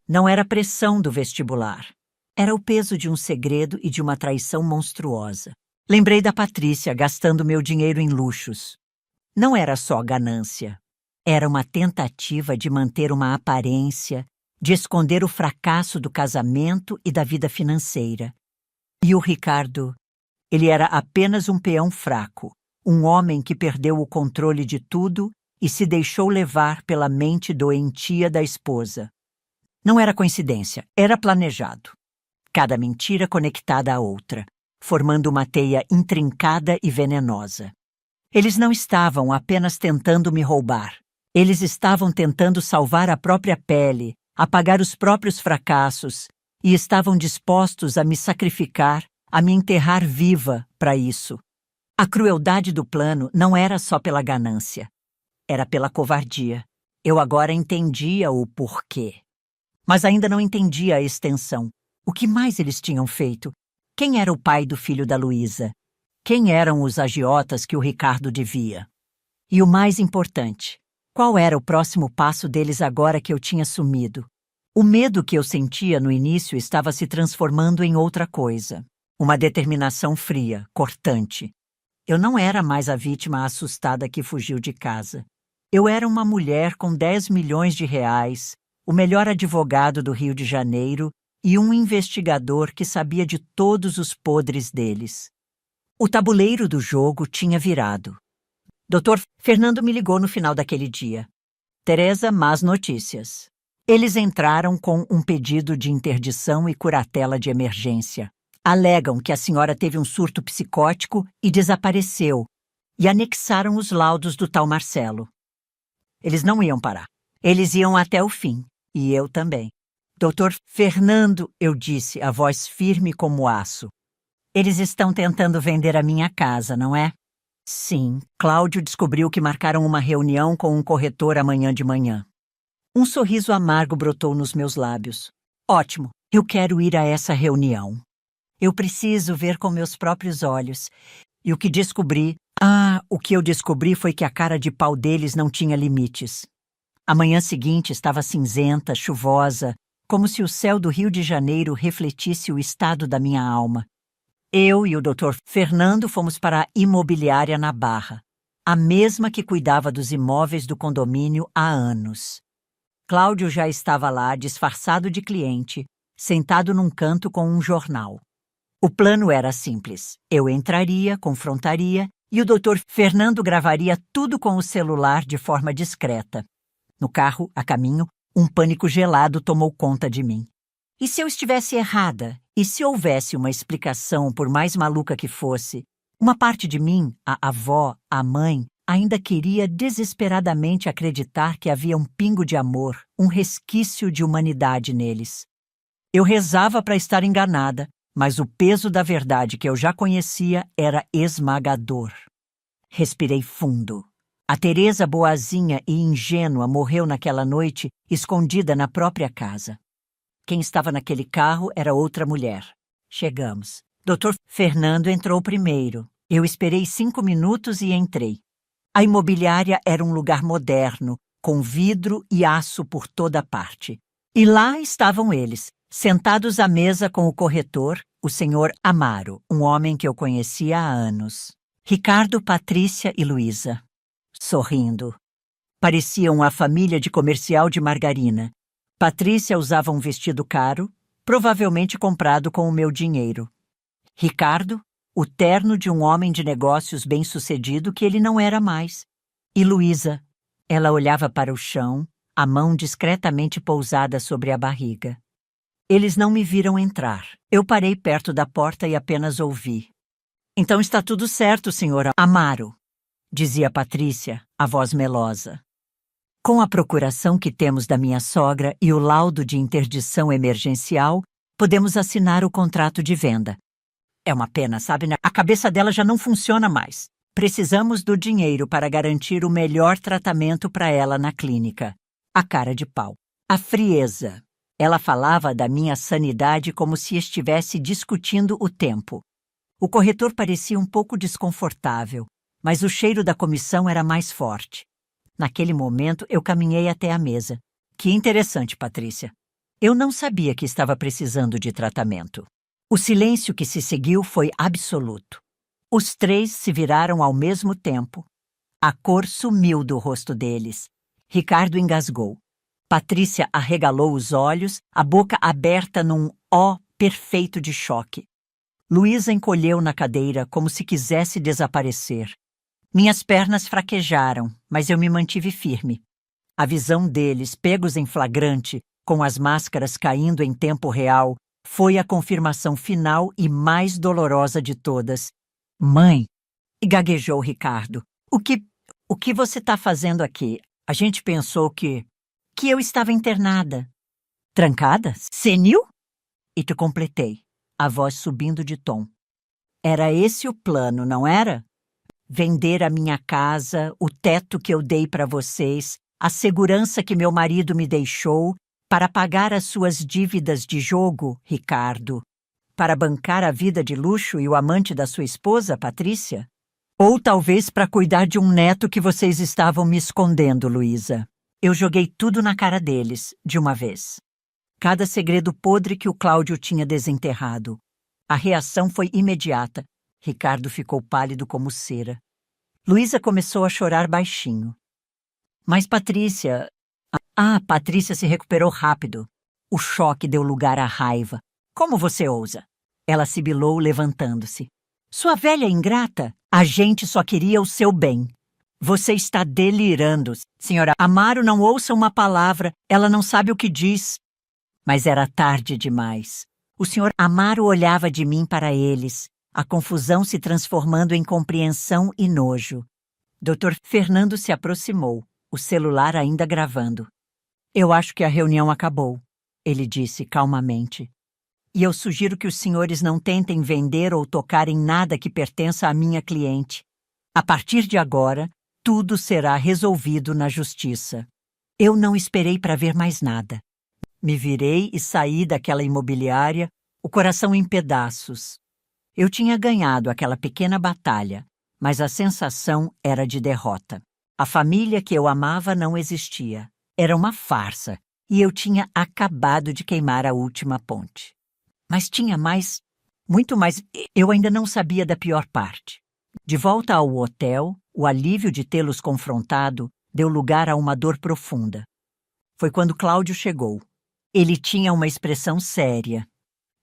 Não era a pressão do vestibular. Era o peso de um segredo e de uma traição monstruosa. Lembrei da Patrícia gastando meu dinheiro em luxos. Não era só ganância. Era uma tentativa de manter uma aparência, de esconder o fracasso do casamento e da vida financeira. E o Ricardo, ele era apenas um peão fraco, um homem que perdeu o controle de tudo e se deixou levar pela mente doentia da esposa. Não era coincidência, era planejado. Cada mentira conectada à outra, formando uma teia intrincada e venenosa. Eles não estavam apenas tentando me roubar. Eles estavam tentando salvar a própria pele, apagar os próprios fracassos, e estavam dispostos a me sacrificar, a me enterrar viva para isso. A crueldade do plano não era só pela ganância. Era pela covardia. Eu agora entendia o porquê. mas ainda não entendia a extensão. O que mais eles tinham feito? Quem era o pai do filho da Luísa? Quem eram os agiotas que o Ricardo devia? E o mais importante, qual era o próximo passo deles agora que eu tinha sumido? O medo que eu sentia no início estava se transformando em outra coisa. Uma determinação fria, cortante. Eu não era mais a vítima assustada que fugiu de casa. Eu era uma mulher com 10 milhões de reais, o melhor advogado do Rio de Janeiro e um investigador que sabia de todos os podres deles. O tabuleiro do jogo tinha virado. Dr. Fernando me ligou no final daquele dia. Teresa, más notícias. Eles entraram com um pedido de interdição e curatela de emergência. Alegam que a senhora teve um surto psicótico e desapareceu, e anexaram os laudos do tal Marcelo. Eles não iam parar. Eles iam até o fim, e eu também. Doutor Fernando, eu disse, a voz firme como aço. Eles estão tentando vender a minha casa, não é? Sim, Cláudio descobriu que marcaram uma reunião com um corretor amanhã de manhã. Um sorriso amargo brotou nos meus lábios. Ótimo, eu quero ir a essa reunião. Eu preciso ver com meus próprios olhos. E o que eu descobri foi que a cara de pau deles não tinha limites. A manhã seguinte estava cinzenta, chuvosa, como se o céu do Rio de Janeiro refletisse o estado da minha alma. Eu e o Dr. Fernando fomos para a imobiliária na Barra, a mesma que cuidava dos imóveis do condomínio há anos. Cláudio já estava lá, disfarçado de cliente, sentado num canto com um jornal. O plano era simples. Eu entraria, confrontaria, e o Dr. Fernando gravaria tudo com o celular de forma discreta. No carro, a caminho, um pânico gelado tomou conta de mim. E se eu estivesse errada? E se houvesse uma explicação, por mais maluca que fosse? Uma parte de mim, a avó, a mãe, ainda queria desesperadamente acreditar que havia um pingo de amor, um resquício de humanidade neles. Eu rezava para estar enganada, mas o peso da verdade que eu já conhecia era esmagador. Respirei fundo. A Teresa boazinha e ingênua morreu naquela noite, escondida na própria casa. Quem estava naquele carro era outra mulher. Chegamos. Dr. Fernando entrou primeiro. Eu esperei 5 minutos e entrei. A imobiliária era um lugar moderno, com vidro e aço por toda parte. E lá estavam eles, sentados à mesa com o corretor, o senhor Amaro, um homem que eu conhecia há anos. Ricardo, Patrícia e Luísa. Sorrindo. Pareciam a família de comercial de margarina. Patrícia usava um vestido caro, provavelmente comprado com o meu dinheiro. Ricardo, o terno de um homem de negócios bem-sucedido que ele não era mais. E Luísa, ela olhava para o chão, a mão discretamente pousada sobre a barriga. Eles não me viram entrar. Eu parei perto da porta e apenas ouvi. Então está tudo certo, senhora Amaro, dizia Patrícia, a voz melosa. Com a procuração que temos da minha sogra e o laudo de interdição emergencial, podemos assinar o contrato de venda. É uma pena, sabe? A cabeça dela já não funciona mais. Precisamos do dinheiro para garantir o melhor tratamento para ela na clínica. A cara de pau. A frieza. Ela falava da minha sanidade como se estivesse discutindo o tempo. O corretor parecia um pouco desconfortável, mas o cheiro da comissão era mais forte. Naquele momento, eu caminhei até a mesa. Que interessante, Patrícia. Eu não sabia que estava precisando de tratamento. O silêncio que se seguiu foi absoluto. Os 3 se viraram ao mesmo tempo. A cor sumiu do rosto deles. Ricardo engasgou. Patrícia arregalou os olhos, a boca aberta num ó perfeito de choque. Luísa encolheu na cadeira como se quisesse desaparecer. Minhas pernas fraquejaram, mas eu me mantive firme. A visão deles, pegos em flagrante, com as máscaras caindo em tempo real, foi a confirmação final e mais dolorosa de todas. Mãe, gaguejou Ricardo, o que você está fazendo aqui? A gente pensou que eu estava internada. Trancada? Senil? E te completei, a voz subindo de tom. Era esse o plano, não era? Vender a minha casa, o teto que eu dei para vocês, a segurança que meu marido me deixou Para pagar as suas dívidas de jogo, Ricardo? Para bancar a vida de luxo e o amante da sua esposa, Patrícia? Ou talvez para cuidar de um neto que vocês estavam me escondendo, Luísa? Eu joguei tudo na cara deles, de uma vez. Cada segredo podre que o Cláudio tinha desenterrado. A reação foi imediata. Ricardo ficou pálido como cera. Luísa começou a chorar baixinho. Mas Patrícia... Patrícia se recuperou rápido. O choque deu lugar à raiva. Como você ousa? Ela sibilou, levantando-se. Sua velha ingrata, a gente só queria o seu bem. Você está delirando. Senhora Amaro, não ouça uma palavra. Ela não sabe o que diz. Mas era tarde demais. O senhor Amaro olhava de mim para eles, a confusão se transformando em compreensão e nojo. Dr. Fernando se aproximou, o celular ainda gravando. Eu acho que a reunião acabou, ele disse calmamente. E eu sugiro que os senhores não tentem vender ou tocar em nada que pertença à minha cliente. A partir de agora, tudo será resolvido na justiça. Eu não esperei para ver mais nada. Me virei e saí daquela imobiliária, o coração em pedaços. Eu tinha ganhado aquela pequena batalha, mas a sensação era de derrota. A família que eu amava não existia. Era uma farsa, e eu tinha acabado de queimar a última ponte. Mas tinha mais, muito mais. Eu ainda não sabia da pior parte. De volta ao hotel, o alívio de tê-los confrontado deu lugar a uma dor profunda. Foi quando Cláudio chegou. Ele tinha uma expressão séria.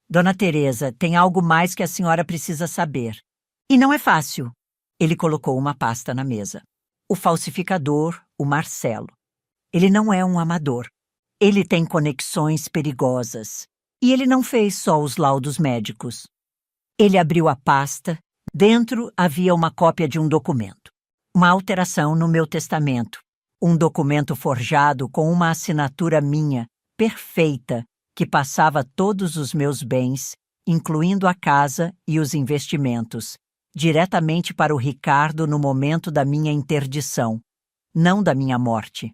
Dona Teresa, tem algo mais que a senhora precisa saber. E não é fácil. Ele colocou uma pasta na mesa. O falsificador, o Marcelo. Ele não é um amador. Ele tem conexões perigosas. E ele não fez só os laudos médicos. Ele abriu a pasta. Dentro havia uma cópia de um documento. Uma alteração no meu testamento. Um documento forjado com uma assinatura minha, perfeita, que passava todos os meus bens, incluindo a casa e os investimentos, diretamente para o Ricardo no momento da minha interdição, não da minha morte.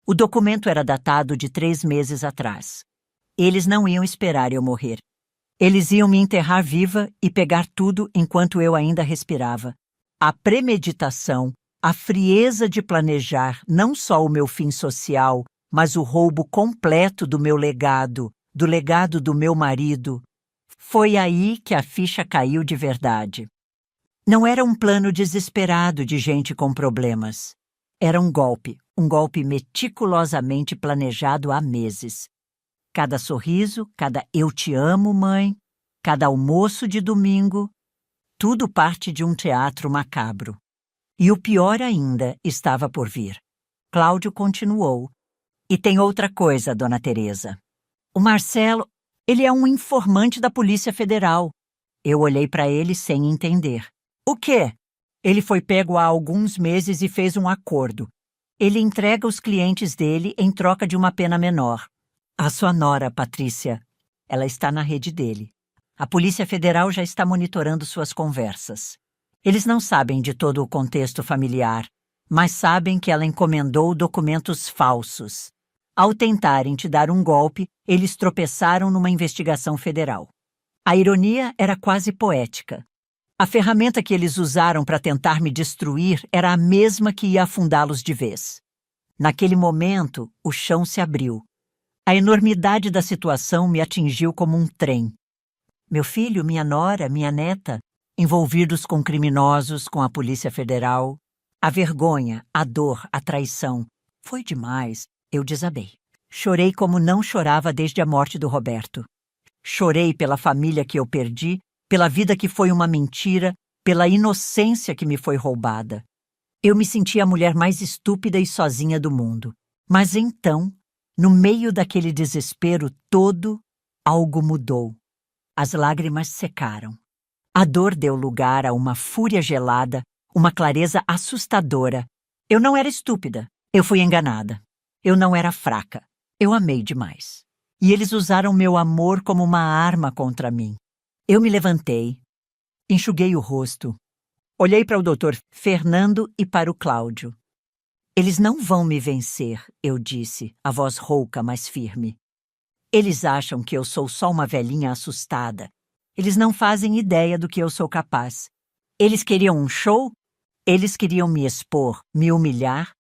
O documento era datado de 3 meses atrás. Eles não iam esperar eu morrer. Eles iam me enterrar viva e pegar tudo enquanto eu ainda respirava. A premeditação, a frieza de planejar não só o meu fim social, mas o roubo completo do meu legado, do legado do meu marido. Foi aí que a ficha caiu de verdade. Não era um plano desesperado de gente com problemas. Era um golpe meticulosamente planejado há meses. Cada sorriso, cada eu te amo, mãe, cada almoço de domingo, tudo parte de um teatro macabro. E o pior ainda estava por vir. Cláudio continuou. E tem outra coisa, Dona Teresa. O Marcelo, ele é um informante da Polícia Federal. Eu olhei para ele sem entender. O quê? Ele foi pego há alguns meses e fez um acordo. Ele entrega os clientes dele em troca de uma pena menor. A sua nora, Patrícia, ela está na rede dele. A Polícia Federal já está monitorando suas conversas. Eles não sabem de todo o contexto familiar, mas sabem que ela encomendou documentos falsos. Ao tentarem te dar um golpe, eles tropeçaram numa investigação federal. A ironia era quase poética. A ferramenta que eles usaram para tentar me destruir era a mesma que ia afundá-los de vez. Naquele momento, o chão se abriu. A enormidade da situação me atingiu como um trem. Meu filho, minha nora, minha neta, envolvidos com criminosos, com a Polícia Federal. A vergonha, a dor, a traição. Foi demais. Eu desabei. Chorei como não chorava desde a morte do Roberto. Chorei pela família que eu perdi, pela vida que foi uma mentira, pela inocência que me foi roubada. Eu me senti a mulher mais estúpida e sozinha do mundo. Mas então, no meio daquele desespero todo, algo mudou. As lágrimas secaram. A dor deu lugar a uma fúria gelada, uma clareza assustadora. Eu não era estúpida. Eu fui enganada. Eu não era fraca. Eu amei demais. E eles usaram meu amor como uma arma contra mim. Eu me levantei, enxuguei o rosto, olhei para o Dr. Fernando e para o Cláudio. Eles não vão me vencer, eu disse, a voz rouca, mas firme. Eles acham que eu sou só uma velhinha assustada. Eles não fazem ideia do que eu sou capaz. Eles queriam um show? Eles queriam me expor, me humilhar?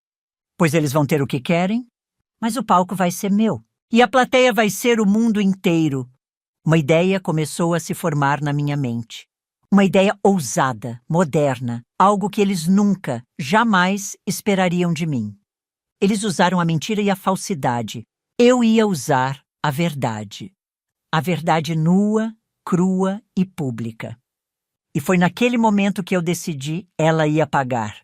Pois eles vão ter o que querem, mas o palco vai ser meu. E a plateia vai ser o mundo inteiro. Uma ideia começou a se formar na minha mente. Uma ideia ousada, moderna, algo que eles nunca, jamais esperariam de mim. Eles usaram a mentira e a falsidade. Eu ia usar a verdade. A verdade nua, crua e pública. E foi naquele momento que eu decidi, ela ia pagar.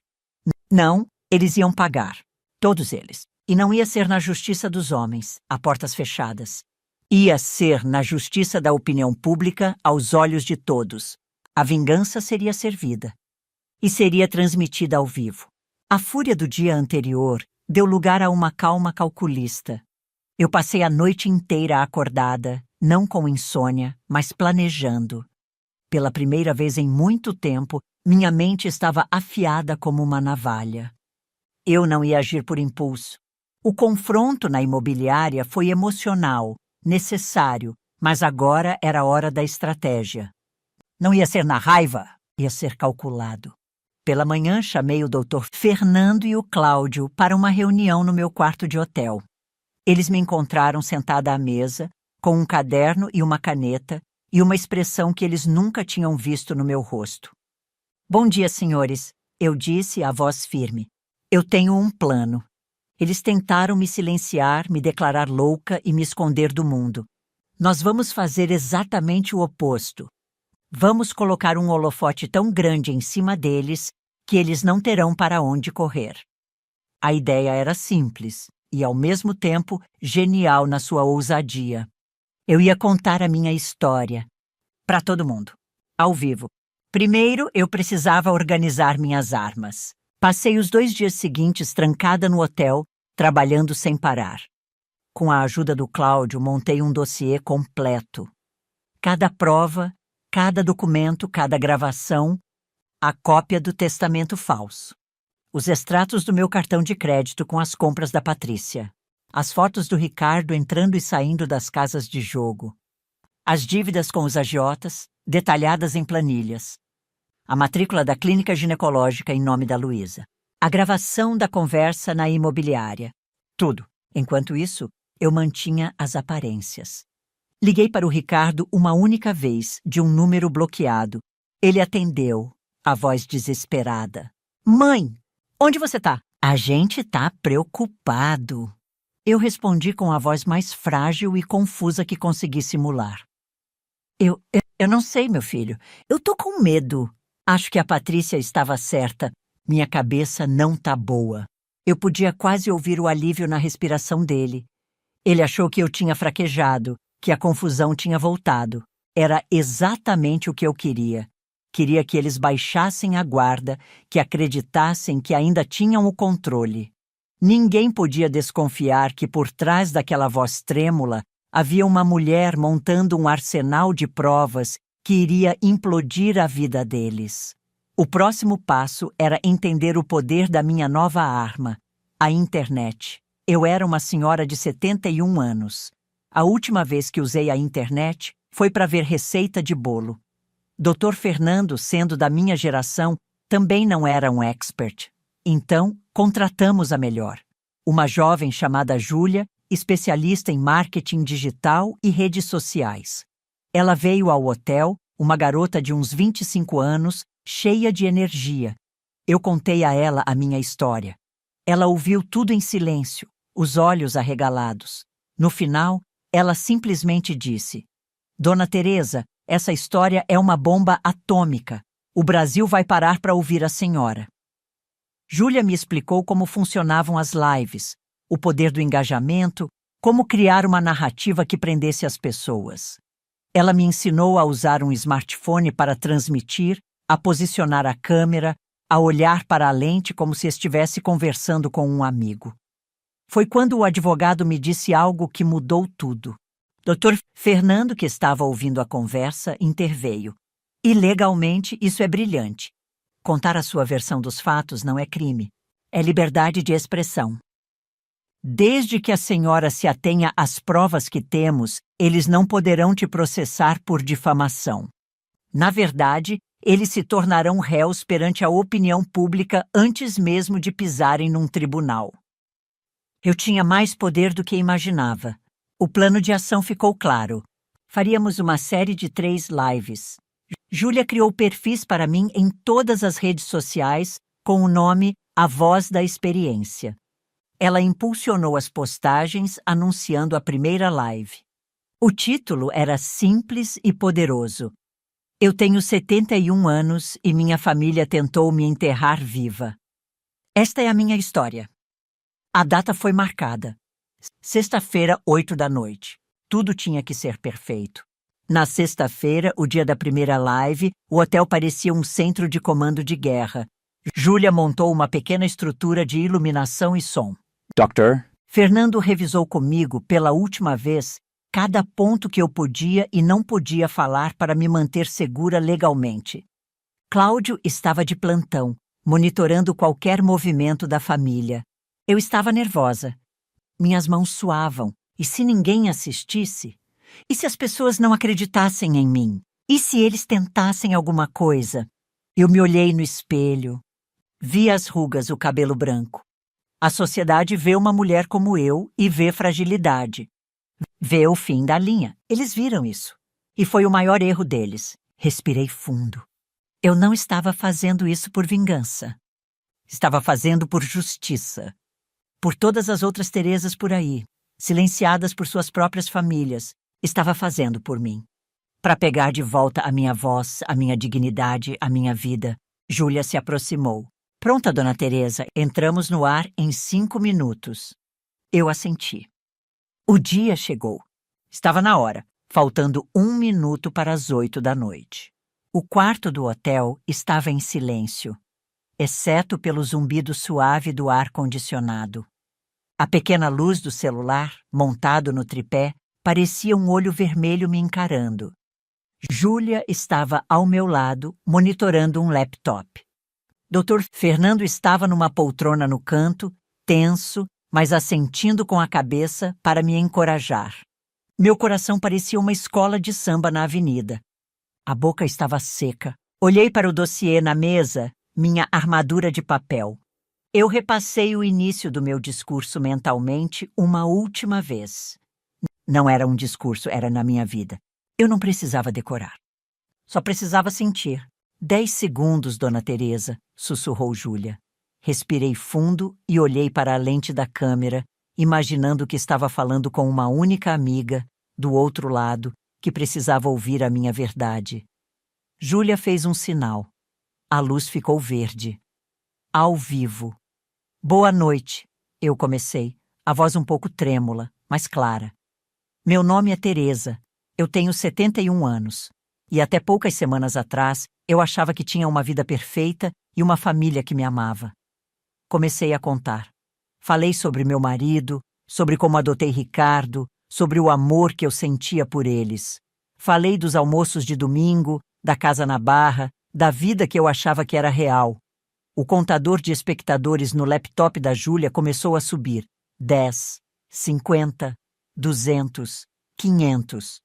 Não, eles iam pagar. Todos eles. E não ia ser na justiça dos homens, a portas fechadas. Ia ser na justiça da opinião pública aos olhos de todos. A vingança seria servida. E seria transmitida ao vivo. A fúria do dia anterior deu lugar a uma calma calculista. Eu passei a noite inteira acordada, não com insônia, mas planejando. Pela primeira vez em muito tempo, minha mente estava afiada como uma navalha. Eu não ia agir por impulso. O confronto na imobiliária foi emocional, necessário, mas agora era a hora da estratégia. Não ia ser na raiva, ia ser calculado. Pela manhã, chamei o Dr. Fernando e o Cláudio para uma reunião no meu quarto de hotel. Eles me encontraram sentada à mesa, com um caderno e uma caneta, e uma expressão que eles nunca tinham visto no meu rosto. Bom dia, senhores, eu disse a voz firme. Eu tenho um plano. Eles tentaram me silenciar, me declarar louca e me esconder do mundo. Nós vamos fazer exatamente o oposto. Vamos colocar um holofote tão grande em cima deles que eles não terão para onde correr. A ideia era simples e, ao mesmo tempo, genial na sua ousadia. Eu ia contar a minha história. Para todo mundo. Ao vivo. Primeiro, eu precisava organizar minhas armas. Passei os 2 dias seguintes trancada no hotel, trabalhando sem parar. Com a ajuda do Cláudio, montei um dossiê completo. Cada prova, cada documento, cada gravação, a cópia do testamento falso. Os extratos do meu cartão de crédito com as compras da Patrícia. As fotos do Ricardo entrando e saindo das casas de jogo. As dívidas com os agiotas, detalhadas em planilhas. A matrícula da clínica ginecológica em nome da Luísa. A gravação da conversa na imobiliária. Tudo. Enquanto isso, eu mantinha as aparências. Liguei para o Ricardo uma única vez, de um número bloqueado. Ele atendeu, a voz desesperada. Mãe, onde você tá? A gente tá preocupado. Eu respondi com a voz mais frágil e confusa que consegui simular. Eu não sei, meu filho. Eu tô com medo. Acho que a Patrícia estava certa. Minha cabeça não tá boa. Eu podia quase ouvir o alívio na respiração dele. Ele achou que eu tinha fraquejado, que a confusão tinha voltado. Era exatamente o que eu queria. Queria que eles baixassem a guarda, que acreditassem que ainda tinham o controle. Ninguém podia desconfiar que por trás daquela voz trêmula havia uma mulher montando um arsenal de provas que iria implodir a vida deles. O próximo passo era entender o poder da minha nova arma, a internet. Eu era uma senhora de 71 anos. A última vez que usei a internet foi para ver receita de bolo. Dr. Fernando, sendo da minha geração, também não era um expert. Então, contratamos a melhor. Uma jovem chamada Júlia, especialista em marketing digital e redes sociais. Ela veio ao hotel, uma garota de uns 25 anos, cheia de energia. Eu contei a ela a minha história. Ela ouviu tudo em silêncio, os olhos arregalados. No final, ela simplesmente disse: Dona Teresa, essa história é uma bomba atômica. O Brasil vai parar para ouvir a senhora. Júlia me explicou como funcionavam as lives, o poder do engajamento, como criar uma narrativa que prendesse as pessoas. Ela me ensinou a usar um smartphone para transmitir, a posicionar a câmera, a olhar para a lente como se estivesse conversando com um amigo. Foi quando o advogado me disse algo que mudou tudo. Dr. Fernando, que estava ouvindo a conversa, interveio. E legalmente isso é brilhante. Contar a sua versão dos fatos não é crime. É liberdade de expressão. Desde que a senhora se atenha às provas que temos, eles não poderão te processar por difamação. Na verdade, eles se tornarão réus perante a opinião pública antes mesmo de pisarem num tribunal. Eu tinha mais poder do que imaginava. O plano de ação ficou claro. Faríamos uma série de 3 lives. Júlia criou perfis para mim em todas as redes sociais com o nome A Voz da Experiência. Ela impulsionou as postagens anunciando a primeira live. O título era simples e poderoso. Eu tenho 71 anos e minha família tentou me enterrar viva. Esta é a minha história. A data foi marcada. Sexta-feira, 8 da noite. Tudo tinha que ser perfeito. Na sexta-feira, o dia da primeira live, o hotel parecia um centro de comando de guerra. Júlia montou uma pequena estrutura de iluminação e som. Doctor? Fernando revisou comigo, pela última vez, cada ponto que eu podia e não podia falar para me manter segura legalmente. Cláudio estava de plantão, monitorando qualquer movimento da família. Eu estava nervosa. Minhas mãos suavam. E se ninguém assistisse? E se as pessoas não acreditassem em mim? E se eles tentassem alguma coisa? Eu me olhei no espelho. Vi as rugas, o cabelo branco. A sociedade vê uma mulher como eu e vê fragilidade. Vê o fim da linha. Eles viram isso. E foi o maior erro deles. Respirei fundo. Eu não estava fazendo isso por vingança. Estava fazendo por justiça. Por todas as outras Teresas por aí, silenciadas por suas próprias famílias, estava fazendo por mim. Para pegar de volta a minha voz, a minha dignidade, a minha vida, Júlia se aproximou. Pronta, Dona Teresa, entramos no ar em 5 minutos. Eu assenti. O dia chegou. Estava na hora, faltando 1 minuto para as 8 da noite. O quarto do hotel estava em silêncio, exceto pelo zumbido suave do ar-condicionado. A pequena luz do celular, montado no tripé, parecia um olho vermelho me encarando. Júlia estava ao meu lado, monitorando um laptop. Dr. Fernando estava numa poltrona no canto, tenso, mas assentindo com a cabeça para me encorajar. Meu coração parecia uma escola de samba na avenida. A boca estava seca. Olhei para o dossiê na mesa, minha armadura de papel. Eu repassei o início do meu discurso mentalmente uma última vez. Não era um discurso, era na minha vida. Eu não precisava decorar. Só precisava sentir. 10 segundos, Dona Teresa, sussurrou Júlia. Respirei fundo e olhei para a lente da câmera, imaginando que estava falando com uma única amiga, do outro lado, que precisava ouvir a minha verdade. Júlia fez um sinal. A luz ficou verde. Ao vivo. Boa noite, eu comecei, a voz um pouco trêmula, mas clara. Meu nome é Teresa. Eu tenho 71 anos. E até poucas semanas atrás, eu achava que tinha uma vida perfeita e uma família que me amava. Comecei a contar. Falei sobre meu marido, sobre como adotei Ricardo, sobre o amor que eu sentia por eles. Falei dos almoços de domingo, da casa na Barra, da vida que eu achava que era real. O contador de espectadores no laptop da Júlia começou a subir. 10, 50, 200, 500.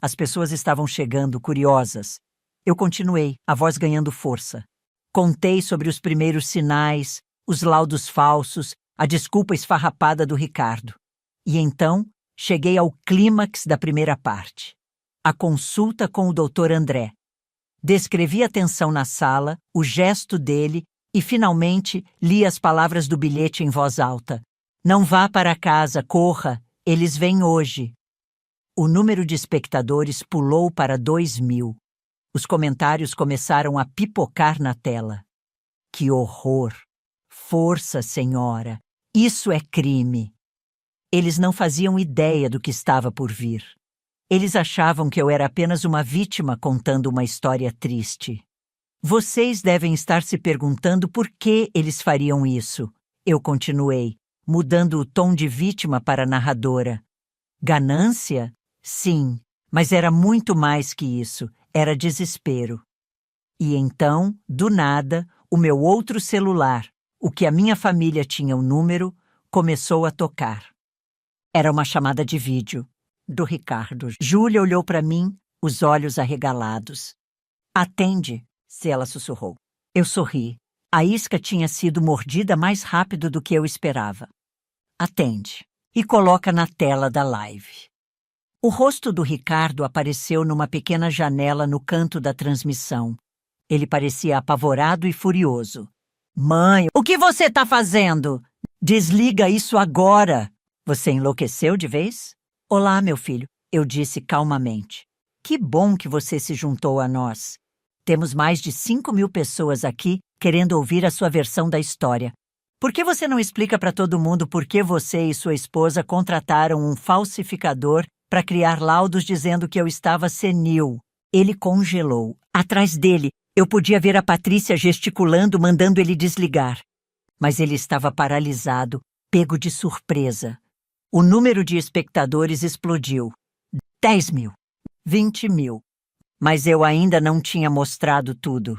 As pessoas estavam chegando, curiosas. Eu continuei, a voz ganhando força. Contei sobre os primeiros sinais, os laudos falsos, a desculpa esfarrapada do Ricardo. E então, cheguei ao clímax da primeira parte. A consulta com o Dr. André. Descrevi a tensão na sala, o gesto dele e, finalmente, li as palavras do bilhete em voz alta. Não vá para casa, corra, eles vêm hoje. O número de espectadores pulou para 2.000. Os comentários começaram a pipocar na tela. Que horror! Força, senhora! Isso é crime! Eles não faziam ideia do que estava por vir. Eles achavam que eu era apenas uma vítima contando uma história triste. Vocês devem estar se perguntando por que eles fariam isso. Eu continuei, mudando o tom de vítima para narradora. Ganância? Sim, mas era muito mais que isso. Era desespero. E então, do nada, o meu outro celular, o que a minha família tinha o número, começou a tocar. Era uma chamada de vídeo, do Ricardo. Júlia olhou para mim, os olhos arregalados. Atende, se ela sussurrou. Eu sorri. A isca tinha sido mordida mais rápido do que eu esperava. Atende. E coloca na tela da live. O rosto do Ricardo apareceu numa pequena janela no canto da transmissão. Ele parecia apavorado e furioso. Mãe, o que você está fazendo? Desliga isso agora! Você enlouqueceu de vez? Olá, meu filho, eu disse calmamente. Que bom que você se juntou a nós. Temos mais de 5.000 pessoas aqui querendo ouvir a sua versão da história. Por que você não explica para todo mundo por que você e sua esposa contrataram um falsificador para criar laudos dizendo que eu estava senil? Ele congelou. Atrás dele, eu podia ver a Patrícia gesticulando, mandando ele desligar. Mas ele estava paralisado, pego de surpresa. O número de espectadores explodiu. 10.000. 20.000. Mas eu ainda não tinha mostrado tudo.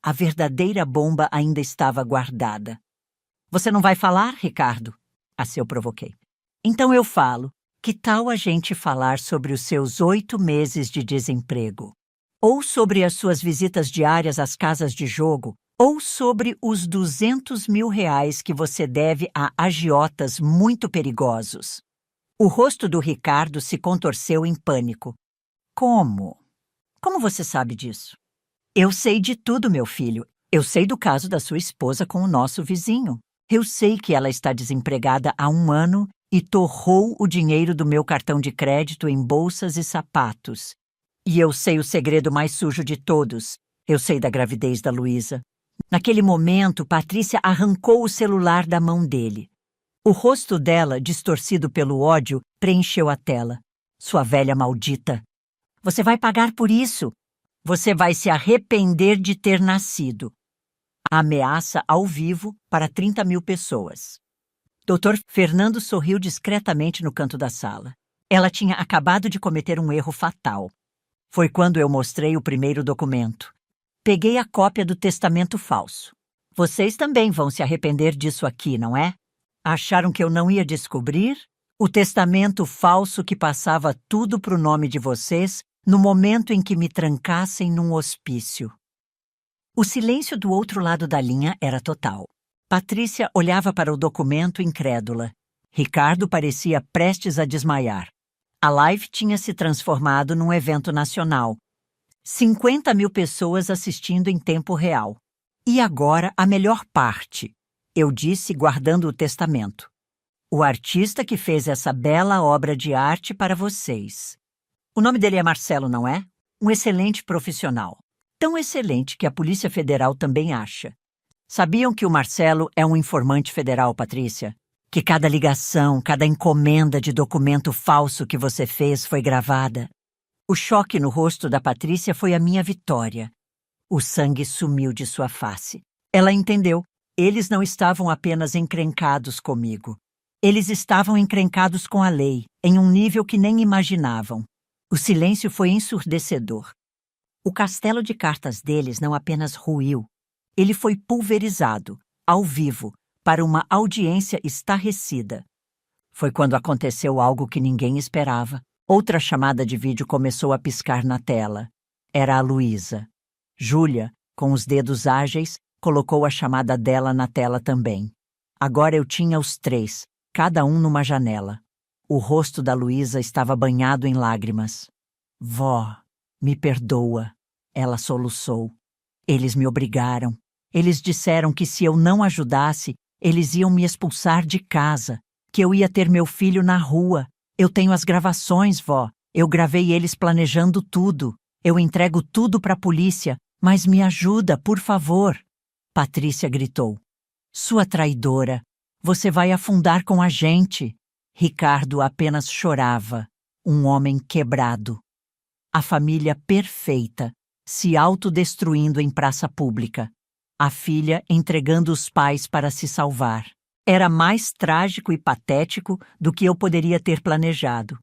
A verdadeira bomba ainda estava guardada. Você não vai falar, Ricardo? Assim eu provoquei. Então eu falo. Que tal a gente falar sobre os seus 8 meses de desemprego? Ou sobre as suas visitas diárias às casas de jogo? Ou sobre os 200 mil reais que você deve a agiotas muito perigosos? O rosto do Ricardo se contorceu em pânico. Como? Como você sabe disso? Eu sei de tudo, meu filho. Eu sei do caso da sua esposa com o nosso vizinho. Eu sei que ela está desempregada há 1 ano e torrou o dinheiro do meu cartão de crédito em bolsas e sapatos. E eu sei o segredo mais sujo de todos. Eu sei da gravidez da Luísa. Naquele momento, Patrícia arrancou o celular da mão dele. O rosto dela, distorcido pelo ódio, preencheu a tela. Sua velha maldita. Você vai pagar por isso. Você vai se arrepender de ter nascido. A ameaça ao vivo para 30.000 pessoas. Dr. Fernando sorriu discretamente no canto da sala. Ela tinha acabado de cometer um erro fatal. Foi quando eu mostrei o primeiro documento. Peguei a cópia do testamento falso. Vocês também vão se arrepender disso aqui, não é? Acharam que eu não ia descobrir? O testamento falso que passava tudo para o nome de vocês no momento em que me trancassem num hospício. O silêncio do outro lado da linha era total. Patrícia olhava para o documento incrédula. Ricardo parecia prestes a desmaiar. A live tinha se transformado num evento nacional. 50.000 pessoas assistindo em tempo real. E agora a melhor parte, eu disse guardando o testamento. O artista que fez essa bela obra de arte para vocês. O nome dele é Marcelo, não é? Um excelente profissional. Tão excelente que a Polícia Federal também acha. Sabiam que o Marcelo é um informante federal, Patrícia? Que cada ligação, cada encomenda de documento falso que você fez foi gravada? O choque no rosto da Patrícia foi a minha vitória. O sangue sumiu de sua face. Ela entendeu. Eles não estavam apenas encrencados comigo. Eles estavam encrencados com a lei, em um nível que nem imaginavam. O silêncio foi ensurdecedor. O castelo de cartas deles não apenas ruiu, ele foi pulverizado, ao vivo, para uma audiência estarrecida. Foi quando aconteceu algo que ninguém esperava. Outra chamada de vídeo começou a piscar na tela. Era a Luísa. Júlia, com os dedos ágeis, colocou a chamada dela na tela também. Agora eu tinha os 3, cada um numa janela. O rosto da Luísa estava banhado em lágrimas. Vó, me perdoa, ela soluçou. Eles me obrigaram. Eles disseram que se eu não ajudasse, eles iam me expulsar de casa, que eu ia ter meu filho na rua. Eu tenho as gravações, vó. Eu gravei eles planejando tudo. Eu entrego tudo para a polícia, mas me ajuda, por favor. Patrícia gritou. Sua traidora, você vai afundar com a gente. Ricardo apenas chorava, um homem quebrado. A família perfeita, se autodestruindo em praça pública. A filha entregando os pais para se salvar. Era mais trágico e patético do que eu poderia ter planejado.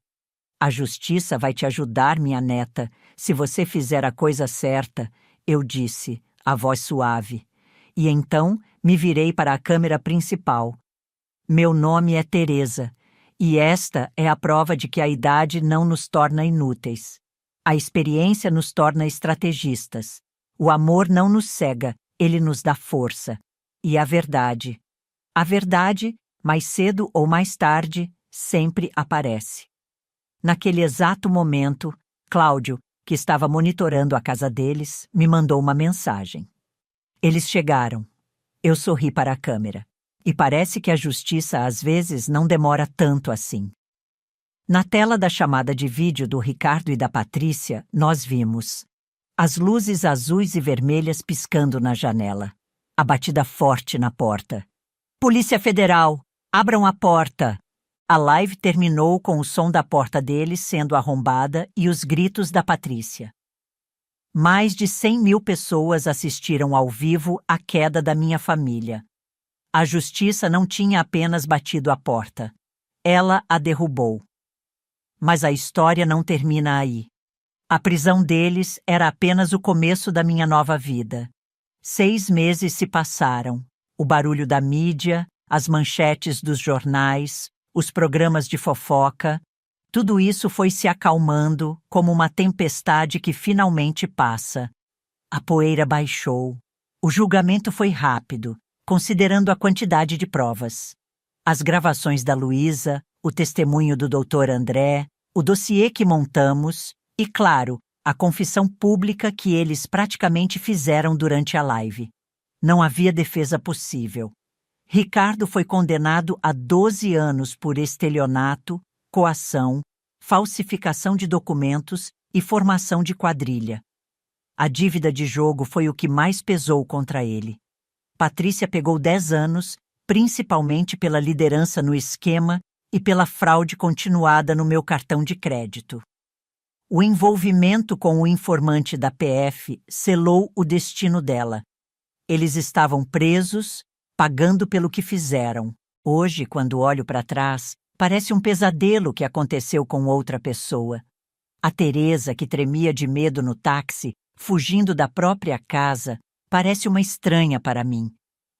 A justiça vai te ajudar, minha neta, se você fizer a coisa certa, eu disse, a voz suave. E então me virei para a câmera principal. Meu nome é Teresa, e esta é a prova de que a idade não nos torna inúteis. A experiência nos torna estrategistas. O amor não nos cega, ele nos dá força. E a verdade, mais cedo ou mais tarde, sempre aparece. Naquele exato momento, Cláudio, que estava monitorando a casa deles, me mandou uma mensagem. Eles chegaram. Eu sorri para a câmera. E parece que a justiça às vezes não demora tanto assim. Na tela da chamada de vídeo do Ricardo e da Patrícia, nós vimos as luzes azuis e vermelhas piscando na janela, a batida forte na porta. Polícia Federal, abram a porta! A live terminou com o som da porta deles sendo arrombada e os gritos da Patrícia. Mais de 100.000 pessoas assistiram ao vivo à queda da minha família. A justiça não tinha apenas batido a porta. Ela a derrubou. Mas a história não termina aí. A prisão deles era apenas o começo da minha nova vida. 6 meses se passaram. O barulho da mídia, as manchetes dos jornais, os programas de fofoca, tudo isso foi se acalmando como uma tempestade que finalmente passa. A poeira baixou. O julgamento foi rápido, considerando a quantidade de provas. As gravações da Luísa, o testemunho do Dr. André, o dossiê que montamos e, claro, a confissão pública que eles praticamente fizeram durante a live. Não havia defesa possível. Ricardo foi condenado a 12 anos por estelionato, coação, falsificação de documentos e formação de quadrilha. A dívida de jogo foi o que mais pesou contra ele. Patrícia pegou 10 anos, principalmente pela liderança no esquema e pela fraude continuada no meu cartão de crédito. O envolvimento com o informante da PF selou o destino dela. Eles estavam presos, pagando pelo que fizeram. Hoje, quando olho para trás, parece um pesadelo que aconteceu com outra pessoa. A Teresa, que tremia de medo no táxi, fugindo da própria casa, parece uma estranha para mim.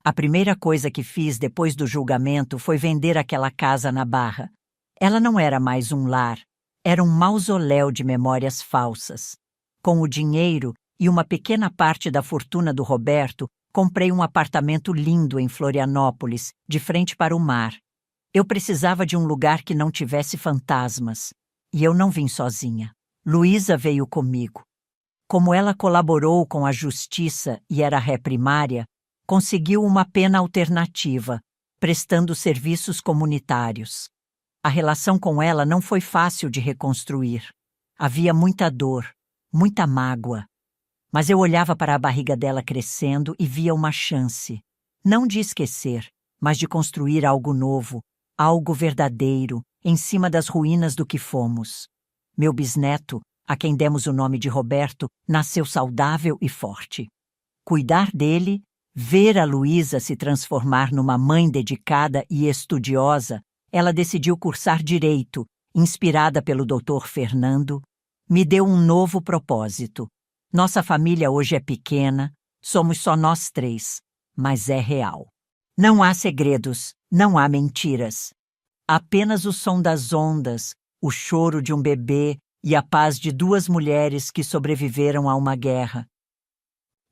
A primeira coisa que fiz depois do julgamento foi vender aquela casa na Barra. Ela não era mais um lar, era um mausoléu de memórias falsas. Com o dinheiro e uma pequena parte da fortuna do Roberto, comprei um apartamento lindo em Florianópolis, de frente para o mar. Eu precisava de um lugar que não tivesse fantasmas. E eu não vim sozinha. Luísa veio comigo. Como ela colaborou com a justiça e era ré primária, conseguiu uma pena alternativa, prestando serviços comunitários. A relação com ela não foi fácil de reconstruir. Havia muita dor, muita mágoa. Mas eu olhava para a barriga dela crescendo e via uma chance, não de esquecer, mas de construir algo novo, algo verdadeiro, em cima das ruínas do que fomos. Meu bisneto, a quem demos o nome de Roberto, nasceu saudável e forte. Cuidar dele, ver a Luísa se transformar numa mãe dedicada e estudiosa, ela decidiu cursar Direito, inspirada pelo Dr. Fernando, me deu um novo propósito. Nossa família hoje é pequena, somos só nós 3, mas é real. Não há segredos, não há mentiras. Apenas o som das ondas, o choro de um bebê e a paz de 2 mulheres que sobreviveram a uma guerra.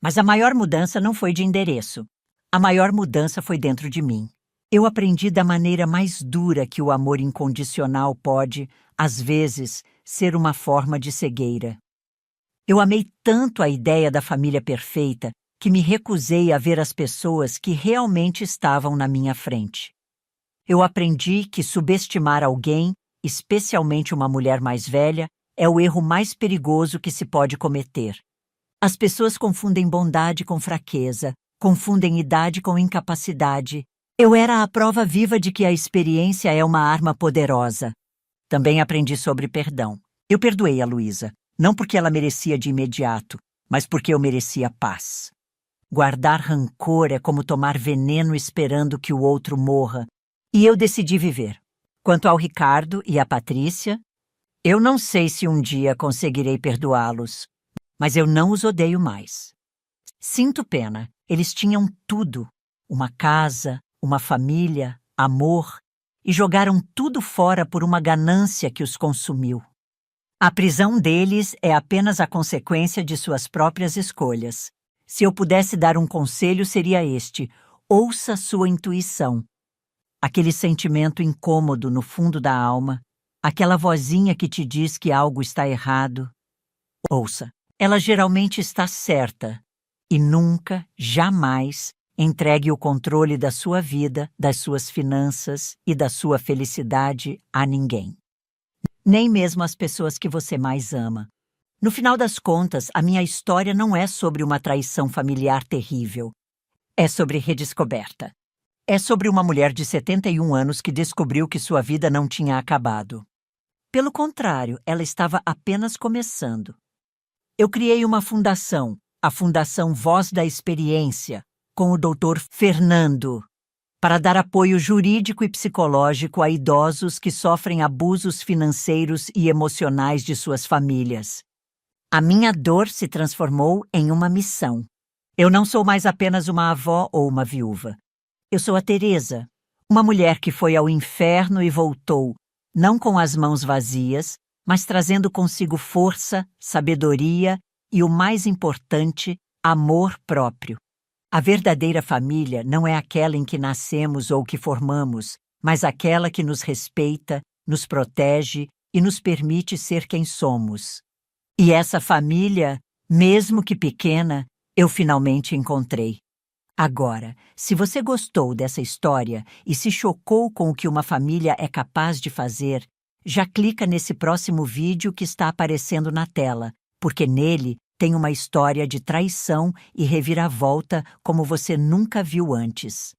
Mas a maior mudança não foi de endereço. A maior mudança foi dentro de mim. Eu aprendi da maneira mais dura que o amor incondicional pode, às vezes, ser uma forma de cegueira. Eu amei tanto a ideia da família perfeita que me recusei a ver as pessoas que realmente estavam na minha frente. Eu aprendi que subestimar alguém, especialmente uma mulher mais velha, é o erro mais perigoso que se pode cometer. As pessoas confundem bondade com fraqueza, confundem idade com incapacidade. Eu era a prova viva de que a experiência é uma arma poderosa. Também aprendi sobre perdão. Eu perdoei a Luísa, não porque ela merecia de imediato, mas porque eu merecia paz. Guardar rancor é como tomar veneno esperando que o outro morra. E eu decidi viver. Quanto ao Ricardo e à Patrícia, eu não sei se um dia conseguirei perdoá-los, mas eu não os odeio mais. Sinto pena, eles tinham tudo. Uma casa, uma família, amor e jogaram tudo fora por uma ganância que os consumiu. A prisão deles é apenas a consequência de suas próprias escolhas. Se eu pudesse dar um conselho, seria este: ouça sua intuição. Aquele sentimento incômodo no fundo da alma, aquela vozinha que te diz que algo está errado. Ouça, ela geralmente está certa. E nunca, jamais, entregue o controle da sua vida, das suas finanças e da sua felicidade a ninguém. Nem mesmo as pessoas que você mais ama. No final das contas, a minha história não é sobre uma traição familiar terrível. É sobre redescoberta. É sobre uma mulher de 71 anos que descobriu que sua vida não tinha acabado. Pelo contrário, ela estava apenas começando. Eu criei uma fundação, a Fundação Voz da Experiência, com o Dr. Fernando, para dar apoio jurídico e psicológico a idosos que sofrem abusos financeiros e emocionais de suas famílias. A minha dor se transformou em uma missão. Eu não sou mais apenas uma avó ou uma viúva. Eu sou a Teresa, uma mulher que foi ao inferno e voltou, não com as mãos vazias, mas trazendo consigo força, sabedoria e, o mais importante, amor próprio. A verdadeira família não é aquela em que nascemos ou que formamos, mas aquela que nos respeita, nos protege e nos permite ser quem somos. E essa família, mesmo que pequena, eu finalmente encontrei. Agora, se você gostou dessa história e se chocou com o que uma família é capaz de fazer, já clica nesse próximo vídeo que está aparecendo na tela, porque nele tem uma história de traição e reviravolta como você nunca viu antes.